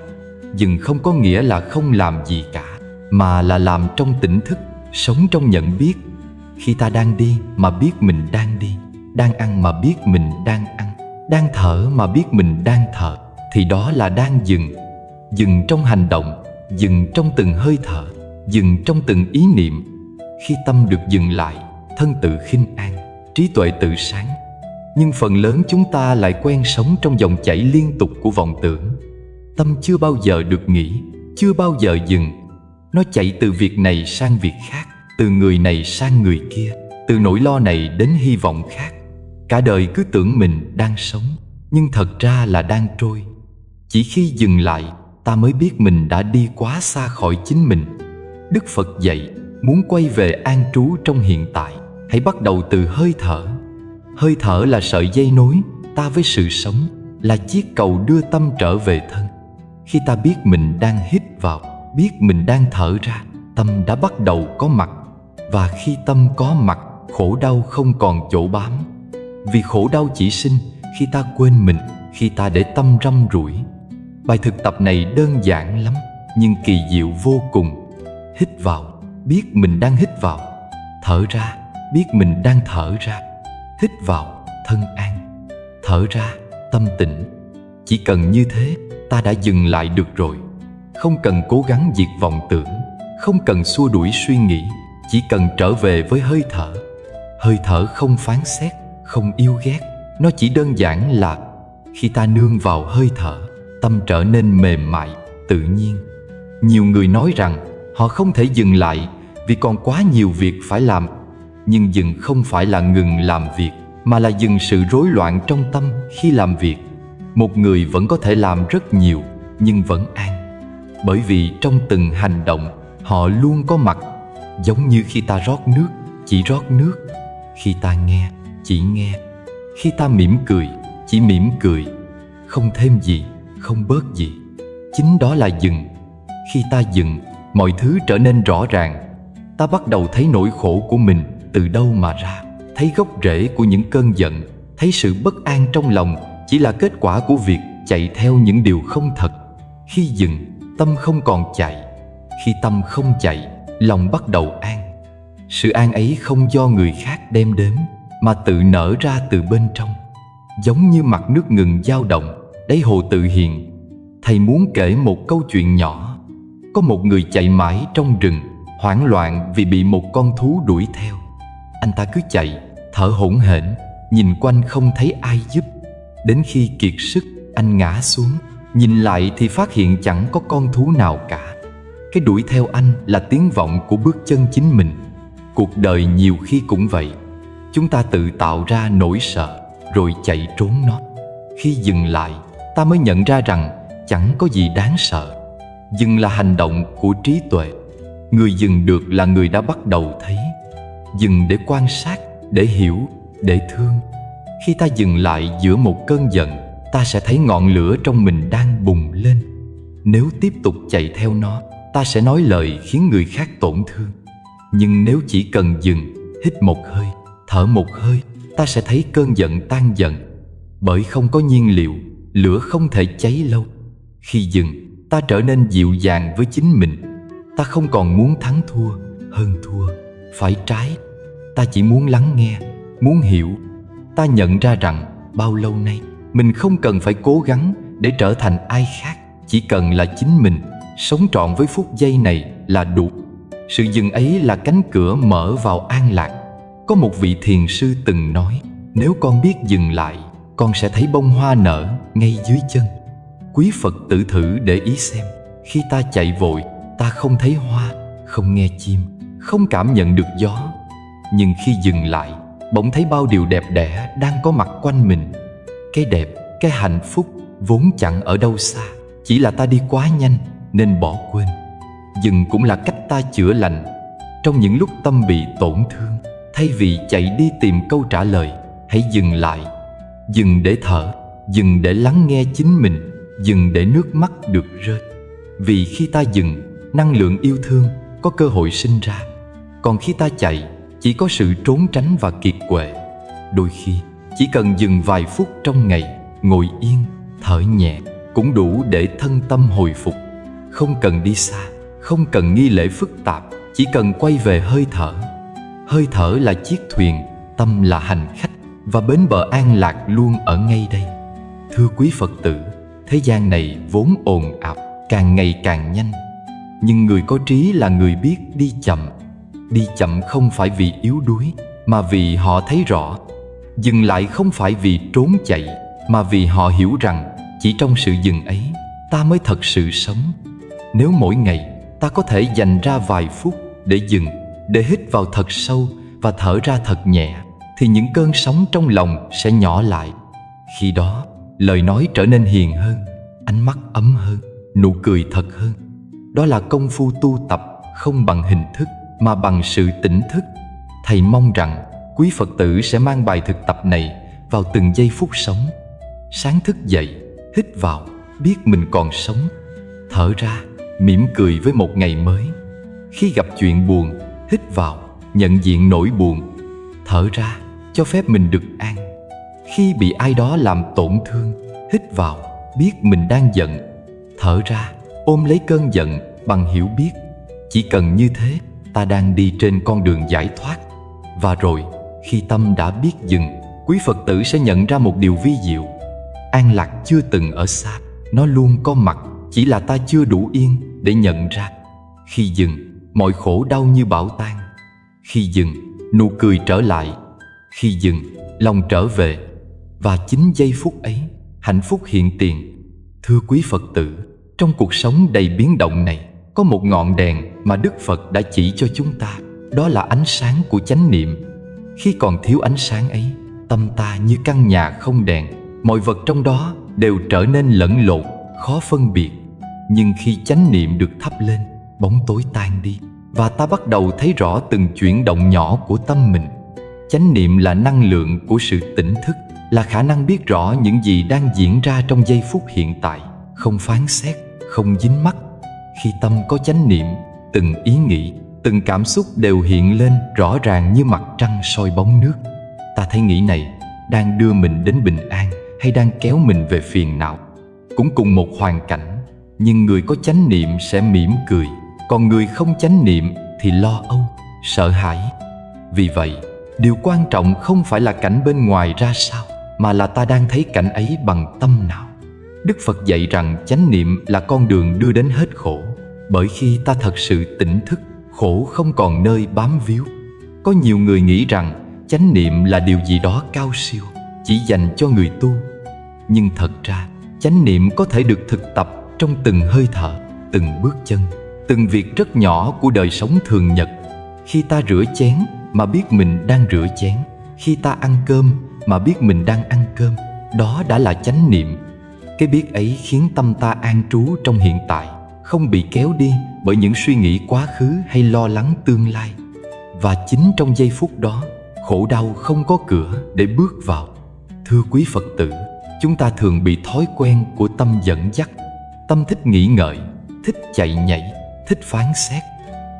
Dừng không có nghĩa là không làm gì cả, mà là làm trong tỉnh thức, sống trong nhận biết. Khi ta đang đi mà biết mình đang đi, đang ăn mà biết mình đang ăn, đang thở mà biết mình đang thở, thì đó là đang dừng. Dừng trong hành động, dừng trong từng hơi thở, dừng trong từng ý niệm. Khi tâm được dừng lại, thân tự khinh an, trí tuệ tự sáng. Nhưng phần lớn chúng ta lại quen sống trong dòng chảy liên tục của vọng tưởng. Tâm chưa bao giờ được nghỉ, chưa bao giờ dừng. Nó chạy từ việc này sang việc khác, từ người này sang người kia, từ nỗi lo này đến hy vọng khác. Cả đời cứ tưởng mình đang sống, nhưng thật ra là đang trôi. Chỉ khi dừng lại, ta mới biết mình đã đi quá xa khỏi chính mình. Đức Phật dạy, muốn quay về an trú trong hiện tại, hãy bắt đầu từ hơi thở. Hơi thở là sợi dây nối ta với sự sống, là chiếc cầu đưa tâm trở về thân. Khi ta biết mình đang hít vào, biết mình đang thở ra, tâm đã bắt đầu có mặt. Và khi tâm có mặt, khổ đau không còn chỗ bám. Vì khổ đau chỉ sinh khi ta quên mình, khi ta để tâm răm rủi. Bài thực tập này đơn giản lắm, nhưng kỳ diệu vô cùng. Hít vào, biết mình đang hít vào. Thở ra, biết mình đang thở ra. Hít vào, thân an. Thở ra, tâm tĩnh. Chỉ cần như thế, ta đã dừng lại được rồi. Không cần cố gắng diệt vọng tưởng, không cần xua đuổi suy nghĩ, chỉ cần trở về với hơi thở. Hơi thở không phán xét, không yêu ghét. Nó chỉ đơn giản là khi ta nương vào hơi thở, tâm trở nên mềm mại, tự nhiên. Nhiều người nói rằng họ không thể dừng lại vì còn quá nhiều việc phải làm. Nhưng dừng không phải là ngừng làm việc, mà là dừng sự rối loạn trong tâm khi làm việc. Một người vẫn có thể làm rất nhiều, nhưng vẫn an. Bởi vì trong từng hành động, họ luôn có mặt. Giống như khi ta rót nước, chỉ rót nước. Khi ta nghe, chỉ nghe. Khi ta mỉm cười, chỉ mỉm cười. Không thêm gì, không bớt gì. Chính đó là dừng. Khi ta dừng, mọi thứ trở nên rõ ràng. Ta bắt đầu thấy nỗi khổ của mình từ đâu mà ra, thấy gốc rễ của những cơn giận, thấy sự bất an trong lòng chỉ là kết quả của việc chạy theo những điều không thật. Khi dừng, tâm không còn chạy. Khi tâm không chạy, lòng bắt đầu an. Sự an ấy không do người khác đem đến, mà tự nở ra từ bên trong. Giống như mặt nước ngừng dao động, đáy hồ tự hiện. Thầy muốn kể một câu chuyện nhỏ. Có một người chạy mãi trong rừng, hoảng loạn vì bị một con thú đuổi theo. Anh ta cứ chạy, thở hổn hển, nhìn quanh không thấy ai giúp. Đến khi kiệt sức, anh ngã xuống. Nhìn lại thì phát hiện chẳng có con thú nào cả. Cái đuổi theo anh là tiếng vọng của bước chân chính mình. Cuộc đời nhiều khi cũng vậy. Chúng ta tự tạo ra nỗi sợ, rồi chạy trốn nó. Khi dừng lại, ta mới nhận ra rằng chẳng có gì đáng sợ. Dừng là hành động của trí tuệ. Người dừng được là người đã bắt đầu thấy. Dừng để quan sát, để hiểu, để thương. Khi ta dừng lại giữa một cơn giận, ta sẽ thấy ngọn lửa trong mình đang bùng lên. Nếu tiếp tục chạy theo nó, ta sẽ nói lời khiến người khác tổn thương. Nhưng nếu chỉ cần dừng, hít một hơi, thở một hơi, ta sẽ thấy cơn giận tan dần. Bởi không có nhiên liệu, lửa không thể cháy lâu. Khi dừng, ta trở nên dịu dàng với chính mình. Ta không còn muốn thắng thua, hơn thua, phải trái. Ta chỉ muốn lắng nghe, muốn hiểu. Ta nhận ra rằng bao lâu nay mình không cần phải cố gắng để trở thành ai khác. Chỉ cần là chính mình, sống trọn với phút giây này là đủ. Sự dừng ấy là cánh cửa mở vào an lạc. Có một vị thiền sư từng nói, nếu con biết dừng lại, con sẽ thấy bông hoa nở ngay dưới chân. Quý Phật tử thử để ý xem, khi ta chạy vội, ta không thấy hoa, không nghe chim, không cảm nhận được gió. Nhưng khi dừng lại, bỗng thấy bao điều đẹp đẽ đang có mặt quanh mình. Cái đẹp, cái hạnh phúc vốn chẳng ở đâu xa, chỉ là ta đi quá nhanh nên bỏ quên. Dừng cũng là cách ta chữa lành. Trong những lúc tâm bị tổn thương, thay vì chạy đi tìm câu trả lời, hãy dừng lại. Dừng để thở, dừng để lắng nghe chính mình, dừng để nước mắt được rơi. Vì khi ta dừng, năng lượng yêu thương có cơ hội sinh ra. Còn khi ta chạy, chỉ có sự trốn tránh và kiệt quệ. Đôi khi, chỉ cần dừng vài phút trong ngày, ngồi yên, thở nhẹ, cũng đủ để thân tâm hồi phục. Không cần đi xa, không cần nghi lễ phức tạp, chỉ cần quay về hơi thở. Hơi thở là chiếc thuyền, tâm là hành khách, và bến bờ an lạc luôn ở ngay đây. Thưa quý Phật tử, thế gian này vốn ồn ào, càng ngày càng nhanh. Nhưng người có trí là người biết đi chậm. Đi chậm không phải vì yếu đuối, mà vì họ thấy rõ. Dừng lại không phải vì trốn chạy, mà vì họ hiểu rằng chỉ trong sự dừng ấy, ta mới thật sự sống. Nếu mỗi ngày ta có thể dành ra vài phút để dừng, để hít vào thật sâu và thở ra thật nhẹ, thì những cơn sóng trong lòng sẽ nhỏ lại. Khi đó, lời nói trở nên hiền hơn, ánh mắt ấm hơn, nụ cười thật hơn. Đó là công phu tu tập không bằng hình thức, mà bằng sự tỉnh thức. Thầy mong rằng Quý Phật tử sẽ mang bài thực tập này vào từng giây phút sống. Sáng thức dậy, hít vào, biết mình còn sống. Thở ra, mỉm cười với một ngày mới. Khi gặp chuyện buồn, hít vào, nhận diện nỗi buồn. Thở ra, cho phép mình được an. Khi bị ai đó làm tổn thương, hít vào, biết mình đang giận. Thở ra, ôm lấy cơn giận bằng hiểu biết. Chỉ cần như thế, ta đang đi trên con đường giải thoát. Và rồi, khi tâm đã biết dừng, quý Phật tử sẽ nhận ra một điều vi diệu. An lạc chưa từng ở xa, nó luôn có mặt, chỉ là ta chưa đủ yên để nhận ra. Khi dừng, mọi khổ đau như bão tan. Khi dừng, nụ cười trở lại. Khi dừng, lòng trở về. Và chính giây phút ấy, hạnh phúc hiện tiền. Thưa quý Phật tử, trong cuộc sống đầy biến động này, có một ngọn đèn mà Đức Phật đã chỉ cho chúng ta. Đó là ánh sáng của chánh niệm. Khi còn thiếu ánh sáng ấy, tâm ta như căn nhà không đèn. Mọi vật trong đó đều trở nên lẫn lộn, khó phân biệt. Nhưng khi chánh niệm được thắp lên, bóng tối tan đi, và ta bắt đầu thấy rõ từng chuyển động nhỏ của tâm mình. Chánh niệm là năng lượng của sự tỉnh thức, là khả năng biết rõ những gì đang diễn ra trong giây phút hiện tại, không phán xét, không dính mắc. Khi tâm có chánh niệm, từng ý nghĩ, từng cảm xúc đều hiện lên rõ ràng như mặt trăng soi bóng nước. Ta thấy nghĩ này đang đưa mình đến bình an hay đang kéo mình về phiền não. Cũng cùng một hoàn cảnh, nhưng người có chánh niệm sẽ mỉm cười, còn người không chánh niệm thì lo âu, sợ hãi. Vì vậy, điều quan trọng không phải là cảnh bên ngoài ra sao, mà là ta đang thấy cảnh ấy bằng tâm nào. Đức Phật dạy rằng chánh niệm là con đường đưa đến hết khổ. Bởi khi ta thật sự tỉnh thức, khổ không còn nơi bám víu. Có nhiều người nghĩ rằng chánh niệm là điều gì đó cao siêu, chỉ dành cho người tu. Nhưng thật ra, chánh niệm có thể được thực tập trong từng hơi thở, từng bước chân, từng việc rất nhỏ của đời sống thường nhật. Khi ta rửa chén mà biết mình đang rửa chén, khi ta ăn cơm mà biết mình đang ăn cơm, đó đã là chánh niệm. Cái biết ấy khiến tâm ta an trú trong hiện tại, không bị kéo đi bởi những suy nghĩ quá khứ hay lo lắng tương lai. Và chính trong giây phút đó, khổ đau không có cửa để bước vào. Thưa quý Phật tử, chúng ta thường bị thói quen của tâm dẫn dắt. Tâm thích nghĩ ngợi, thích chạy nhảy, thích phán xét.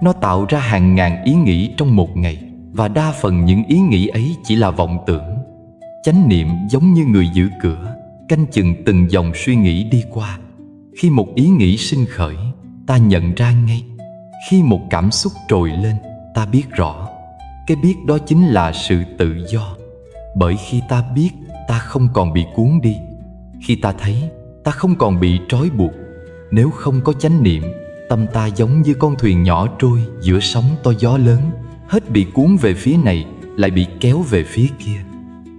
Nó tạo ra hàng ngàn ý nghĩ trong một ngày, và đa phần những ý nghĩ ấy chỉ là vọng tưởng. Chánh niệm giống như người giữ cửa, canh chừng từng dòng suy nghĩ đi qua. Khi một ý nghĩ sinh khởi, ta nhận ra ngay. Khi một cảm xúc trồi lên, ta biết rõ. Cái biết đó chính là sự tự do. Bởi khi ta biết, ta không còn bị cuốn đi. Khi ta thấy, ta không còn bị trói buộc. Nếu không có chánh niệm, tâm ta giống như con thuyền nhỏ trôi giữa sóng to gió lớn, hết bị cuốn về phía này, lại bị kéo về phía kia.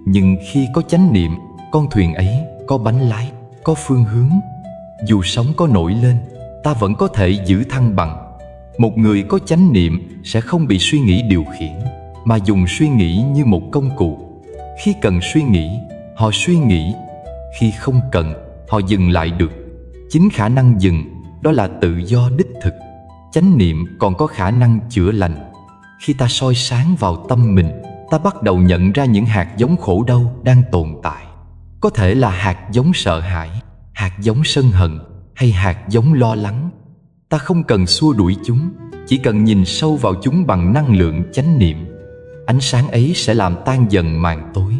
Nhưng khi có chánh niệm, con thuyền ấy có bánh lái, có phương hướng. Dù sóng có nổi lên, ta vẫn có thể giữ thăng bằng. Một người có chánh niệm sẽ không bị suy nghĩ điều khiển, mà dùng suy nghĩ như một công cụ. Khi cần suy nghĩ, họ suy nghĩ. Khi không cần, họ dừng lại được. Chính khả năng dừng, đó là tự do đích thực. Chánh niệm còn có khả năng chữa lành. Khi ta soi sáng vào tâm mình, ta bắt đầu nhận ra những hạt giống khổ đau đang tồn tại. Có thể là hạt giống sợ hãi, hạt giống sân hận, hay hạt giống lo lắng. Ta không cần xua đuổi chúng, chỉ cần nhìn sâu vào chúng bằng năng lượng chánh niệm. Ánh sáng ấy sẽ làm tan dần màn tối.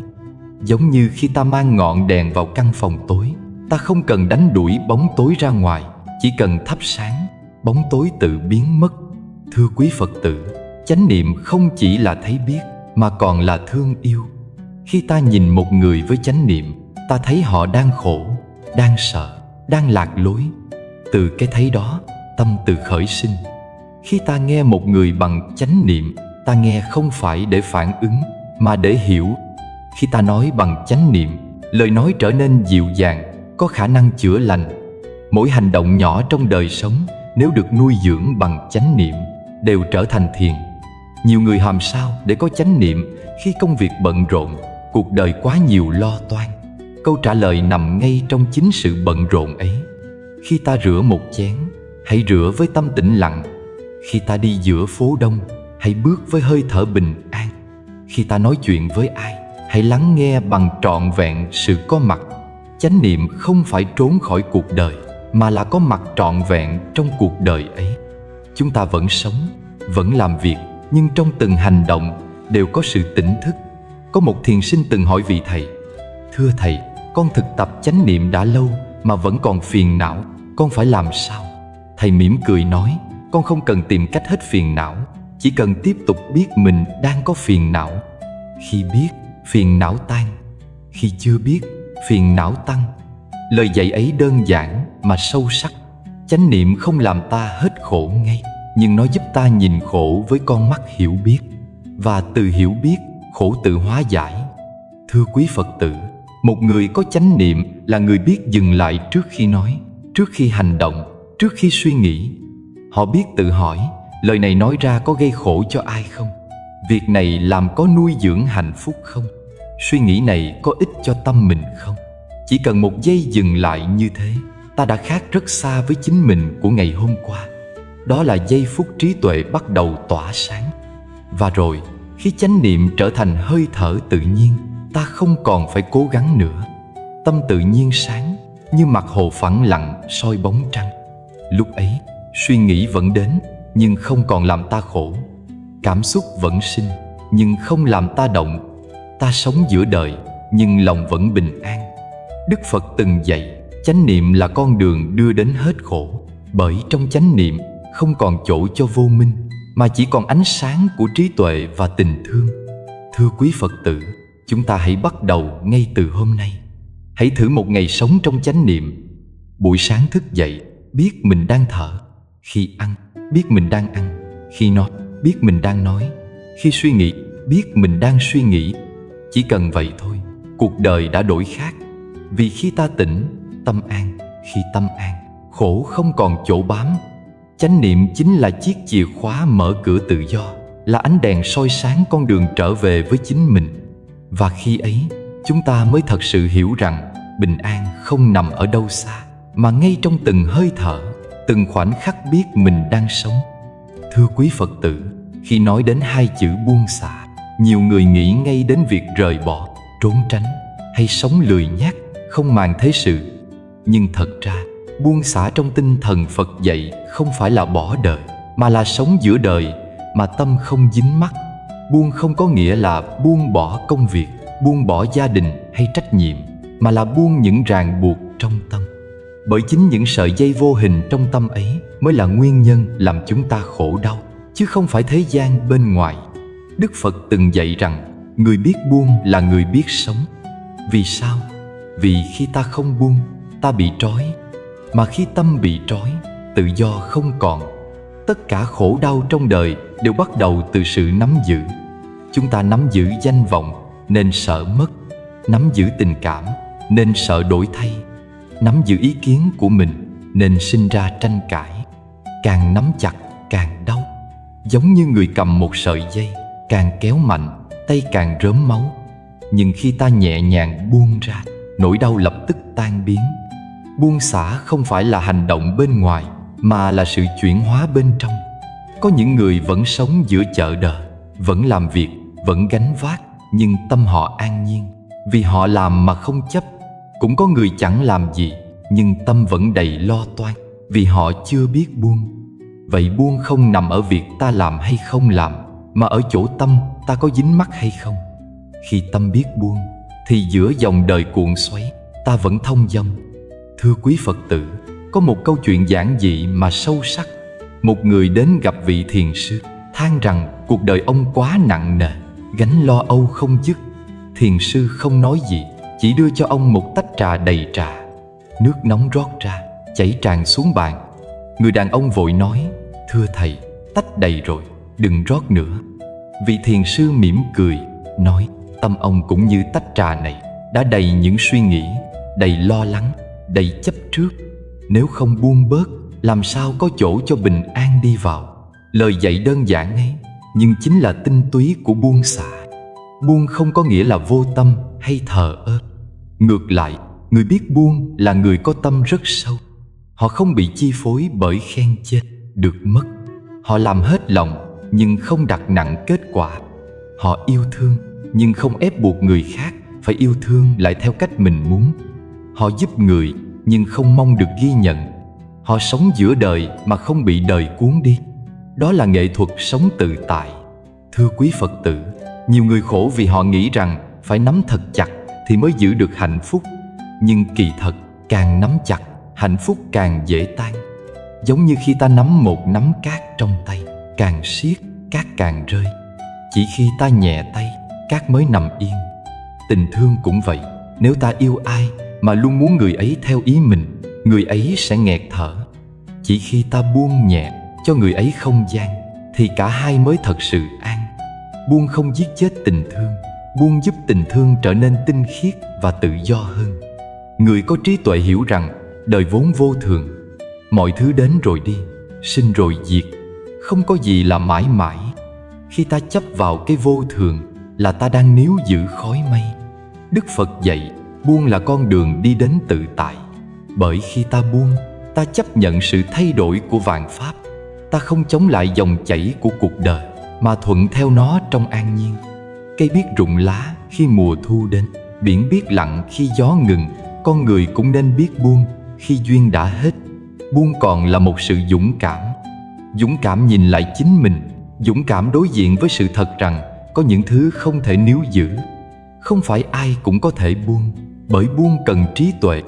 Giống như khi ta mang ngọn đèn vào căn phòng tối, ta không cần đánh đuổi bóng tối ra ngoài, chỉ cần thắp sáng, bóng tối tự biến mất. Thưa quý Phật tử, chánh niệm không chỉ là thấy biết, mà còn là thương yêu. Khi ta nhìn một người với chánh niệm, ta thấy họ đang khổ, đang sợ, đang lạc lối. Từ cái thấy đó, tâm tự khởi sinh. Khi ta nghe một người bằng chánh niệm, ta nghe không phải để phản ứng, mà để hiểu. Khi ta nói bằng chánh niệm, lời nói trở nên dịu dàng, có khả năng chữa lành. Mỗi hành động nhỏ trong đời sống, nếu được nuôi dưỡng bằng chánh niệm, đều trở thành thiền. Nhiều người làm sao để có chánh niệm khi công việc bận rộn, cuộc đời quá nhiều lo toan? Câu trả lời nằm ngay trong chính sự bận rộn ấy. Khi ta rửa một chén, hãy rửa với tâm tĩnh lặng. Khi ta đi giữa phố đông, hãy bước với hơi thở bình an. Khi ta nói chuyện với ai, hãy lắng nghe bằng trọn vẹn sự có mặt. Chánh niệm không phải trốn khỏi cuộc đời, mà là có mặt trọn vẹn trong cuộc đời ấy. Chúng ta vẫn sống, vẫn làm việc, nhưng trong từng hành động đều có sự tỉnh thức. Có một thiền sinh từng hỏi vị thầy: "Thưa thầy, con thực tập chánh niệm đã lâu mà vẫn còn phiền não, con phải làm sao?" Thầy mỉm cười nói: "Con không cần tìm cách hết phiền não, chỉ cần tiếp tục biết mình đang có phiền não. Khi biết, phiền não tan; khi chưa biết, phiền não tăng." Lời dạy ấy đơn giản mà sâu sắc. Chánh niệm không làm ta hết khổ ngay, nhưng nó giúp ta nhìn khổ với con mắt hiểu biết, và từ hiểu biết, khổ tự hóa giải. Thưa quý Phật tử, một người có chánh niệm là người biết dừng lại trước khi nói, trước khi hành động, trước khi suy nghĩ. Họ biết tự hỏi, lời này nói ra có gây khổ cho ai không? Việc này làm có nuôi dưỡng hạnh phúc không? Suy nghĩ này có ích cho tâm mình không? Chỉ cần một giây dừng lại như thế, ta đã khác rất xa với chính mình của ngày hôm qua. Đó là giây phút trí tuệ bắt đầu tỏa sáng. Và rồi, khi chánh niệm trở thành hơi thở tự nhiên, ta không còn phải cố gắng nữa. Tâm tự nhiên sáng, như mặt hồ phẳng lặng soi bóng trăng. Lúc ấy, suy nghĩ vẫn đến, nhưng không còn làm ta khổ. Cảm xúc vẫn sinh, nhưng không làm ta động. Ta sống giữa đời, nhưng lòng vẫn bình an. Đức Phật từng dạy, chánh niệm là con đường đưa đến hết khổ. Bởi trong chánh niệm không còn chỗ cho vô minh, mà chỉ còn ánh sáng của trí tuệ và tình thương. Thưa quý Phật tử, chúng ta hãy bắt đầu ngay từ hôm nay. Hãy thử một ngày sống trong chánh niệm. Buổi sáng thức dậy, biết mình đang thở. Khi ăn, biết mình đang ăn. Khi nói, biết mình đang nói. Khi suy nghĩ, biết mình đang suy nghĩ. Chỉ cần vậy thôi, cuộc đời đã đổi khác. Vì khi ta tỉnh, tâm an. Khi tâm an, khổ không còn chỗ bám. Chánh niệm chính là chiếc chìa khóa mở cửa tự do, là ánh đèn soi sáng con đường trở về với chính mình. Và khi ấy, chúng ta mới thật sự hiểu rằng bình an không nằm ở đâu xa, mà ngay trong từng hơi thở, từng khoảnh khắc biết mình đang sống. Thưa quý Phật tử, khi nói đến hai chữ buông xả, nhiều người nghĩ ngay đến việc rời bỏ, trốn tránh hay sống lười nhác, không màng thế sự. Nhưng thật ra, buông xả trong tinh thần Phật dạy không phải là bỏ đời, mà là sống giữa đời mà tâm không dính mắc. Buông không có nghĩa là buông bỏ công việc, buông bỏ gia đình hay trách nhiệm, mà là buông những ràng buộc trong tâm. Bởi chính những sợi dây vô hình trong tâm ấy mới là nguyên nhân làm chúng ta khổ đau, chứ không phải thế gian bên ngoài. Đức Phật từng dạy rằng người biết buông là người biết sống. Vì sao? Vì khi ta không buông, ta bị trói. Mà khi tâm bị trói, tự do không còn. Tất cả khổ đau trong đời đều bắt đầu từ sự nắm giữ. Chúng ta nắm giữ danh vọng nên sợ mất, nắm giữ tình cảm nên sợ đổi thay, nắm giữ ý kiến của mình nên sinh ra tranh cãi. Càng nắm chặt càng đau, giống như người cầm một sợi dây, càng kéo mạnh, tay càng rớm máu. Nhưng khi ta nhẹ nhàng buông ra, nỗi đau lập tức tan biến. Buông xả không phải là hành động bên ngoài, mà là sự chuyển hóa bên trong. Có những người vẫn sống giữa chợ đời, vẫn làm việc, vẫn gánh vác, nhưng tâm họ an nhiên, vì họ làm mà không chấp. Cũng có người chẳng làm gì, nhưng tâm vẫn đầy lo toan, vì họ chưa biết buông. Vậy buông không nằm ở việc ta làm hay không làm, mà ở chỗ tâm ta có dính mắc hay không. Khi tâm biết buông, thì giữa dòng đời cuộn xoáy, ta vẫn thông dong. Thưa quý Phật tử, có một câu chuyện giản dị mà sâu sắc. Một người đến gặp vị thiền sư, than rằng cuộc đời ông quá nặng nề, gánh lo âu không dứt. Thiền sư không nói gì, chỉ đưa cho ông một tách trà đầy trà. Nước nóng rót ra, chảy tràn xuống bàn. Người đàn ông vội nói: "Thưa thầy, tách đầy rồi, đừng rót nữa." Vị thiền sư mỉm cười, nói: "Tâm ông cũng như tách trà này, đã đầy những suy nghĩ, đầy lo lắng, đầy chấp trước. Nếu không buông bớt, làm sao có chỗ cho bình an đi vào." Lời dạy đơn giản ấy, nhưng chính là tinh túy của buông xả. Buông không có nghĩa là vô tâm hay thờ ơ. Ngược lại, người biết buông là người có tâm rất sâu. Họ không bị chi phối bởi khen chê, được mất. Họ làm hết lòng, nhưng không đặt nặng kết quả. Họ yêu thương nhưng không ép buộc người khác phải yêu thương lại theo cách mình muốn. Họ giúp người nhưng không mong được ghi nhận. Họ sống giữa đời mà không bị đời cuốn đi. Đó là nghệ thuật sống tự tại. Thưa quý Phật tử, nhiều người khổ vì họ nghĩ rằng phải nắm thật chặt thì mới giữ được hạnh phúc. Nhưng kỳ thật, càng nắm chặt, hạnh phúc càng dễ tan. Giống như khi ta nắm một nắm cát trong tay, càng siết, cát càng rơi. Chỉ khi ta nhẹ tay, cát mới nằm yên. Tình thương cũng vậy. Nếu ta yêu ai mà luôn muốn người ấy theo ý mình, người ấy sẽ nghẹt thở. Chỉ khi ta buông nhẹ cho người ấy không gian, thì cả hai mới thật sự an. Buông không giết chết tình thương, buông giúp tình thương trở nên tinh khiết và tự do hơn. Người có trí tuệ hiểu rằng đời vốn vô thường. Mọi thứ đến rồi đi, sinh rồi diệt, không có gì là mãi mãi. Khi ta chấp vào cái vô thường là ta đang níu giữ khói mây. Đức Phật dạy buông là con đường đi đến tự tại. Bởi khi ta buông, ta chấp nhận sự thay đổi của vạn pháp. Ta không chống lại dòng chảy của cuộc đời, mà thuận theo nó trong an nhiên. Cây biết rụng lá khi mùa thu đến, biển biết lặng khi gió ngừng. Con người cũng nên biết buông khi duyên đã hết. Buông còn là một sự dũng cảm. Dũng cảm nhìn lại chính mình, dũng cảm đối diện với sự thật rằng có những thứ không thể níu giữ. Không phải ai cũng có thể buông, bởi buông cần trí tuệ.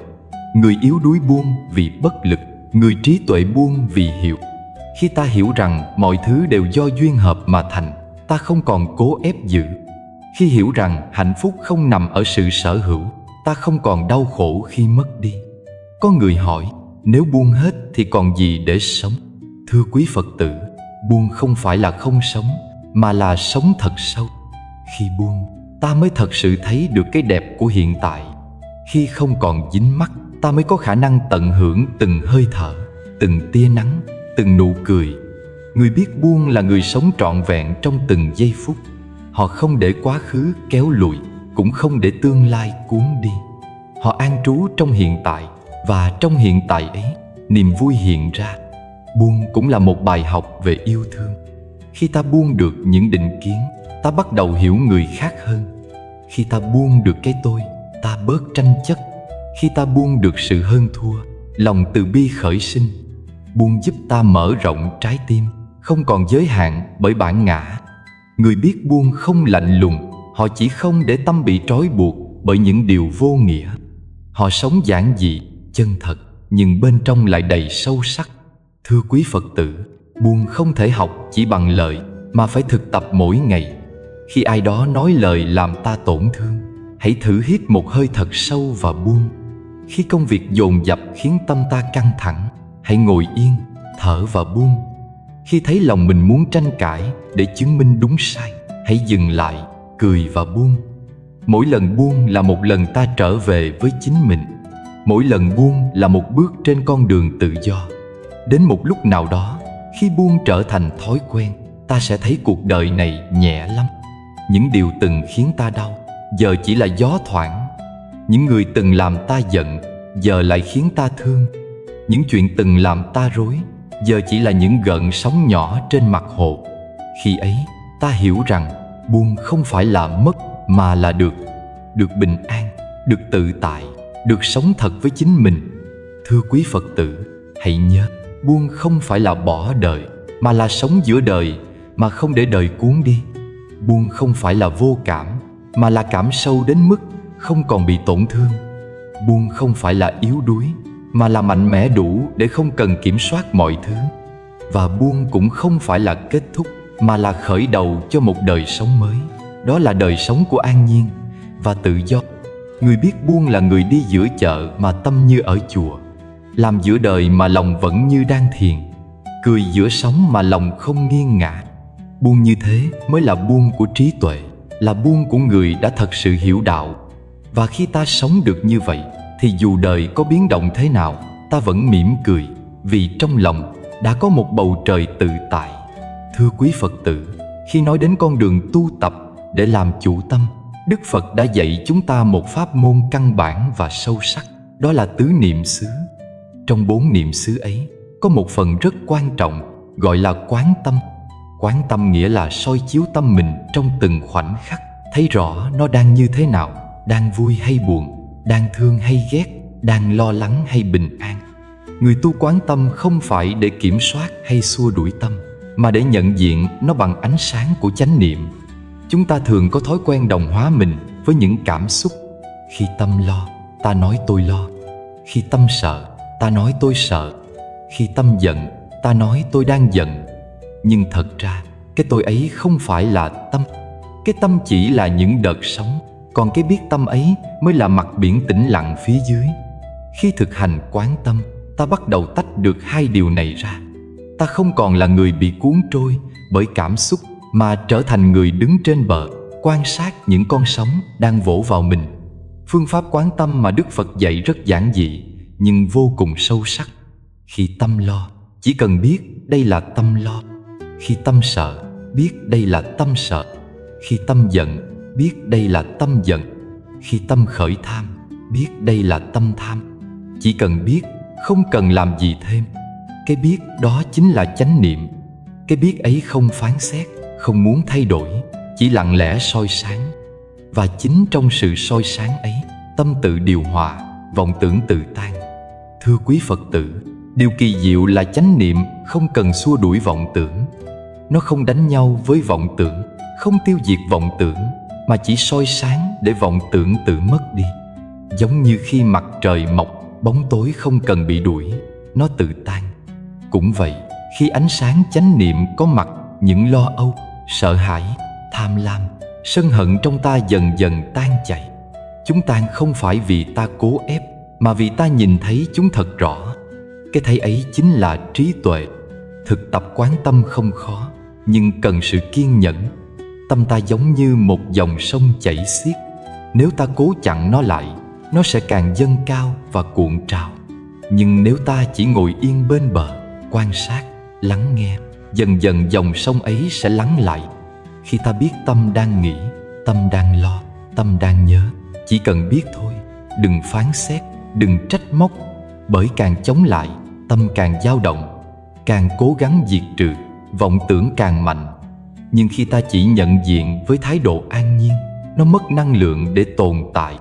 Người yếu đuối buông vì bất lực, người trí tuệ buông vì hiểu. Khi ta hiểu rằng mọi thứ đều do duyên hợp mà thành, ta không còn cố ép giữ. Khi hiểu rằng hạnh phúc không nằm ở sự sở hữu, ta không còn đau khổ khi mất đi. Có người hỏi, nếu buông hết thì còn gì để sống? Thưa quý Phật tử, buông không phải là không sống, mà là sống thật sâu. Khi buông, ta mới thật sự thấy được cái đẹp của hiện tại. Khi không còn dính mắc, ta mới có khả năng tận hưởng từng hơi thở, từng tia nắng, từng nụ cười. Người biết buông là người sống trọn vẹn trong từng giây phút. Họ không để quá khứ kéo lùi, cũng không để tương lai cuốn đi. Họ an trú trong hiện tại, và trong hiện tại ấy, niềm vui hiện ra. Buông cũng là một bài học về yêu thương. Khi ta buông được những định kiến, ta bắt đầu hiểu người khác hơn. Khi ta buông được cái tôi, ta bớt tranh chấp. Khi ta buông được sự hơn thua, lòng từ bi khởi sinh. Buông giúp ta mở rộng trái tim, không còn giới hạn bởi bản ngã. Người biết buông không lạnh lùng, họ chỉ không để tâm bị trói buộc bởi những điều vô nghĩa. Họ sống giản dị, chân thật, nhưng bên trong lại đầy sâu sắc. Thưa quý Phật tử, buông không thể học chỉ bằng lời, mà phải thực tập mỗi ngày. Khi ai đó nói lời làm ta tổn thương, hãy thử hít một hơi thật sâu và buông. Khi công việc dồn dập khiến tâm ta căng thẳng, hãy ngồi yên, thở và buông. Khi thấy lòng mình muốn tranh cãi để chứng minh đúng sai, hãy dừng lại, cười và buông. Mỗi lần buông là một lần ta trở về với chính mình. Mỗi lần buông là một bước trên con đường tự do. Đến một lúc nào đó, khi buông trở thành thói quen, ta sẽ thấy cuộc đời này nhẹ lắm. Những điều từng khiến ta đau, giờ chỉ là gió thoảng. Những người từng làm ta giận, giờ lại khiến ta thương. Những chuyện từng làm ta rối, giờ chỉ là những gợn sóng nhỏ trên mặt hồ. Khi ấy, ta hiểu rằng buông không phải là mất, mà là được. Được bình an, được tự tại, được sống thật với chính mình. Thưa quý Phật tử, hãy nhớ, buông không phải là bỏ đời, mà là sống giữa đời, mà không để đời cuốn đi. Buông không phải là vô cảm, mà là cảm sâu đến mức không còn bị tổn thương. Buông không phải là yếu đuối, mà là mạnh mẽ đủ để không cần kiểm soát mọi thứ. Và buông cũng không phải là kết thúc, mà là khởi đầu cho một đời sống mới. Đó là đời sống của an nhiên và tự do. Người biết buông là người đi giữa chợ mà tâm như ở chùa, làm giữa đời mà lòng vẫn như đang thiền, cười giữa sóng mà lòng không nghiêng ngã. Buông như thế mới là buông của trí tuệ, là buông của người đã thật sự hiểu đạo. Và khi ta sống được như vậy, thì dù đời có biến động thế nào, ta vẫn mỉm cười, vì trong lòng đã có một bầu trời tự tại. Thưa quý Phật tử, khi nói đến con đường tu tập để làm chủ tâm, Đức Phật đã dạy chúng ta một pháp môn căn bản và sâu sắc, đó là tứ niệm xứ. Trong 4 niệm xứ ấy, có một phần rất quan trọng gọi là quán tâm. Quán tâm nghĩa là soi chiếu tâm mình trong từng khoảnh khắc, thấy rõ nó đang như thế nào, đang vui hay buồn, đang thương hay ghét, đang lo lắng hay bình an. Người tu quán tâm không phải để kiểm soát hay xua đuổi tâm, mà để nhận diện nó bằng ánh sáng của chánh niệm. Chúng ta thường có thói quen đồng hóa mình với những cảm xúc. Khi tâm lo, ta nói tôi lo. Khi tâm sợ, ta nói tôi sợ. Khi tâm giận, ta nói tôi đang giận. Nhưng thật ra, cái tôi ấy không phải là tâm. Cái tâm chỉ là những đợt sóng, còn cái biết tâm ấy mới là mặt biển tĩnh lặng phía dưới. Khi thực hành quán tâm, ta bắt đầu tách được hai điều này ra. Ta không còn là người bị cuốn trôi bởi cảm xúc, mà trở thành người đứng trên bờ, quan sát những con sóng đang vỗ vào mình. Phương pháp quán tâm mà Đức Phật dạy rất giản dị, nhưng vô cùng sâu sắc. Khi tâm lo, chỉ cần biết đây là tâm lo. Khi tâm sợ, biết đây là tâm sợ. Khi tâm giận, biết đây là tâm giận. Khi tâm khởi tham, biết đây là tâm tham. Chỉ cần biết, không cần làm gì thêm. Cái biết đó chính là chánh niệm. Cái biết ấy không phán xét, không muốn thay đổi, chỉ lặng lẽ soi sáng. Và chính trong sự soi sáng ấy, tâm tự điều hòa, vọng tưởng tự tan. Thưa quý Phật tử, điều kỳ diệu là chánh niệm không cần xua đuổi vọng tưởng. Nó không đánh nhau với vọng tưởng, không tiêu diệt vọng tưởng, mà chỉ soi sáng để vọng tưởng tự mất đi. Giống như khi mặt trời mọc, bóng tối không cần bị đuổi, nó tự tan. Cũng vậy, khi ánh sáng chánh niệm có mặt, những lo âu, sợ hãi, tham lam, sân hận trong ta dần dần tan chảy. Chúng tan không phải vì ta cố ép, mà vì ta nhìn thấy chúng thật rõ. Cái thấy ấy chính là trí tuệ. Thực tập quán tâm không khó, nhưng cần sự kiên nhẫn. Tâm ta giống như một dòng sông chảy xiết. Nếu ta cố chặn nó lại, nó sẽ càng dâng cao và cuộn trào. Nhưng nếu ta chỉ ngồi yên bên bờ, quan sát, lắng nghe, dần dần dòng sông ấy sẽ lắng lại. Khi ta biết tâm đang nghĩ, tâm đang lo, tâm đang nhớ, chỉ cần biết thôi, đừng phán xét, đừng trách móc. Bởi càng chống lại, tâm càng dao động, càng cố gắng diệt trừ, vọng tưởng càng mạnh. Nhưng khi ta chỉ nhận diện với thái độ an nhiên, nó mất năng lượng để tồn tại.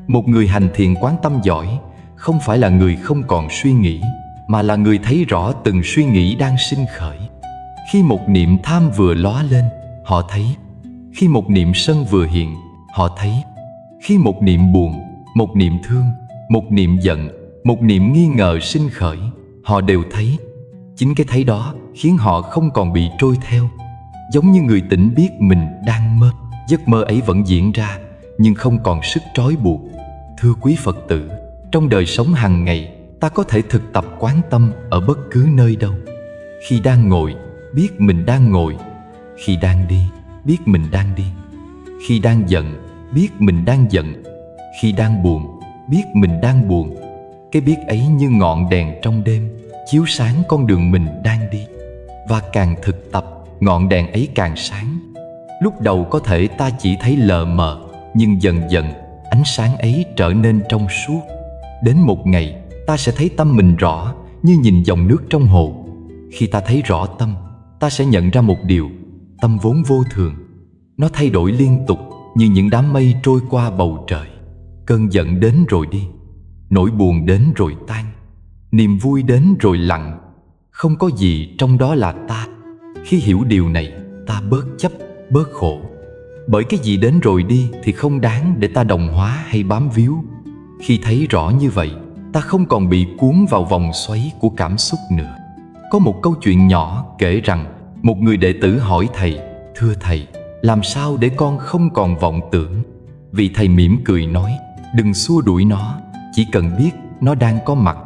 Một người hành thiền quán tâm giỏi không phải là người không còn suy nghĩ, mà là người thấy rõ từng suy nghĩ đang sinh khởi. Khi một niệm tham vừa lóe lên, họ thấy. Khi một niệm sân vừa hiện, họ thấy. Khi một niệm buồn, một niệm thương, một niệm giận, một niệm nghi ngờ sinh khởi, họ đều thấy. Chính cái thấy đó khiến họ không còn bị trôi theo. Giống như người tỉnh biết mình đang mơ, giấc mơ ấy vẫn diễn ra, nhưng không còn sức trói buộc. Thưa quý Phật tử, trong đời sống hàng ngày, ta có thể thực tập quán tâm ở bất cứ nơi đâu. Khi đang ngồi, biết mình đang ngồi. Khi đang đi, biết mình đang đi. Khi đang giận, biết mình đang giận. Khi đang buồn, biết mình đang buồn. Cái biết ấy như ngọn đèn trong đêm, chiếu sáng con đường mình đang đi. Và càng thực tập, ngọn đèn ấy càng sáng. Lúc đầu có thể ta chỉ thấy lờ mờ, nhưng dần dần ánh sáng ấy trở nên trong suốt. Đến một ngày, ta sẽ thấy tâm mình rõ, như nhìn dòng nước trong hồ. Khi ta thấy rõ tâm, ta sẽ nhận ra một điều: tâm vốn vô thường. Nó thay đổi liên tục như những đám mây trôi qua bầu trời. Cơn giận đến rồi đi, nỗi buồn đến rồi tan, niềm vui đến rồi lặng. Không có gì trong đó là ta. Khi hiểu điều này, ta bớt chấp, bớt khổ. Bởi cái gì đến rồi đi thì không đáng để ta đồng hóa hay bám víu. Khi thấy rõ như vậy, ta không còn bị cuốn vào vòng xoáy của cảm xúc nữa. Có một câu chuyện nhỏ kể rằng một người đệ tử hỏi thầy: "Thưa thầy, làm sao để con không còn vọng tưởng?" Vị thầy mỉm cười nói: "Đừng xua đuổi nó, chỉ cần biết nó đang có mặt."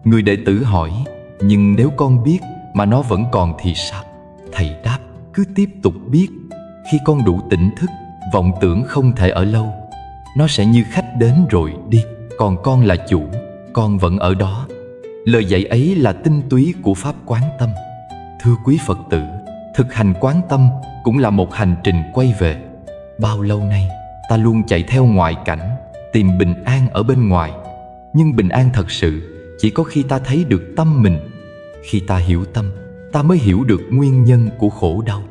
Người đệ tử hỏi: "Nhưng nếu con biết mà nó vẫn còn thì sao?" Thầy đáp: "Cứ tiếp tục biết. Khi con đủ tỉnh thức, vọng tưởng không thể ở lâu. Nó sẽ như khách đến rồi đi, còn con là chủ, con vẫn ở đó." Lời dạy ấy là tinh túy của pháp quán tâm. Thưa quý Phật tử, thực hành quán tâm cũng là một hành trình quay về. Bao lâu nay ta luôn chạy theo ngoại cảnh, tìm bình an ở bên ngoài. Nhưng bình an thật sự chỉ có khi ta thấy được tâm mình. Khi ta hiểu tâm, ta mới hiểu được nguyên nhân của khổ đau.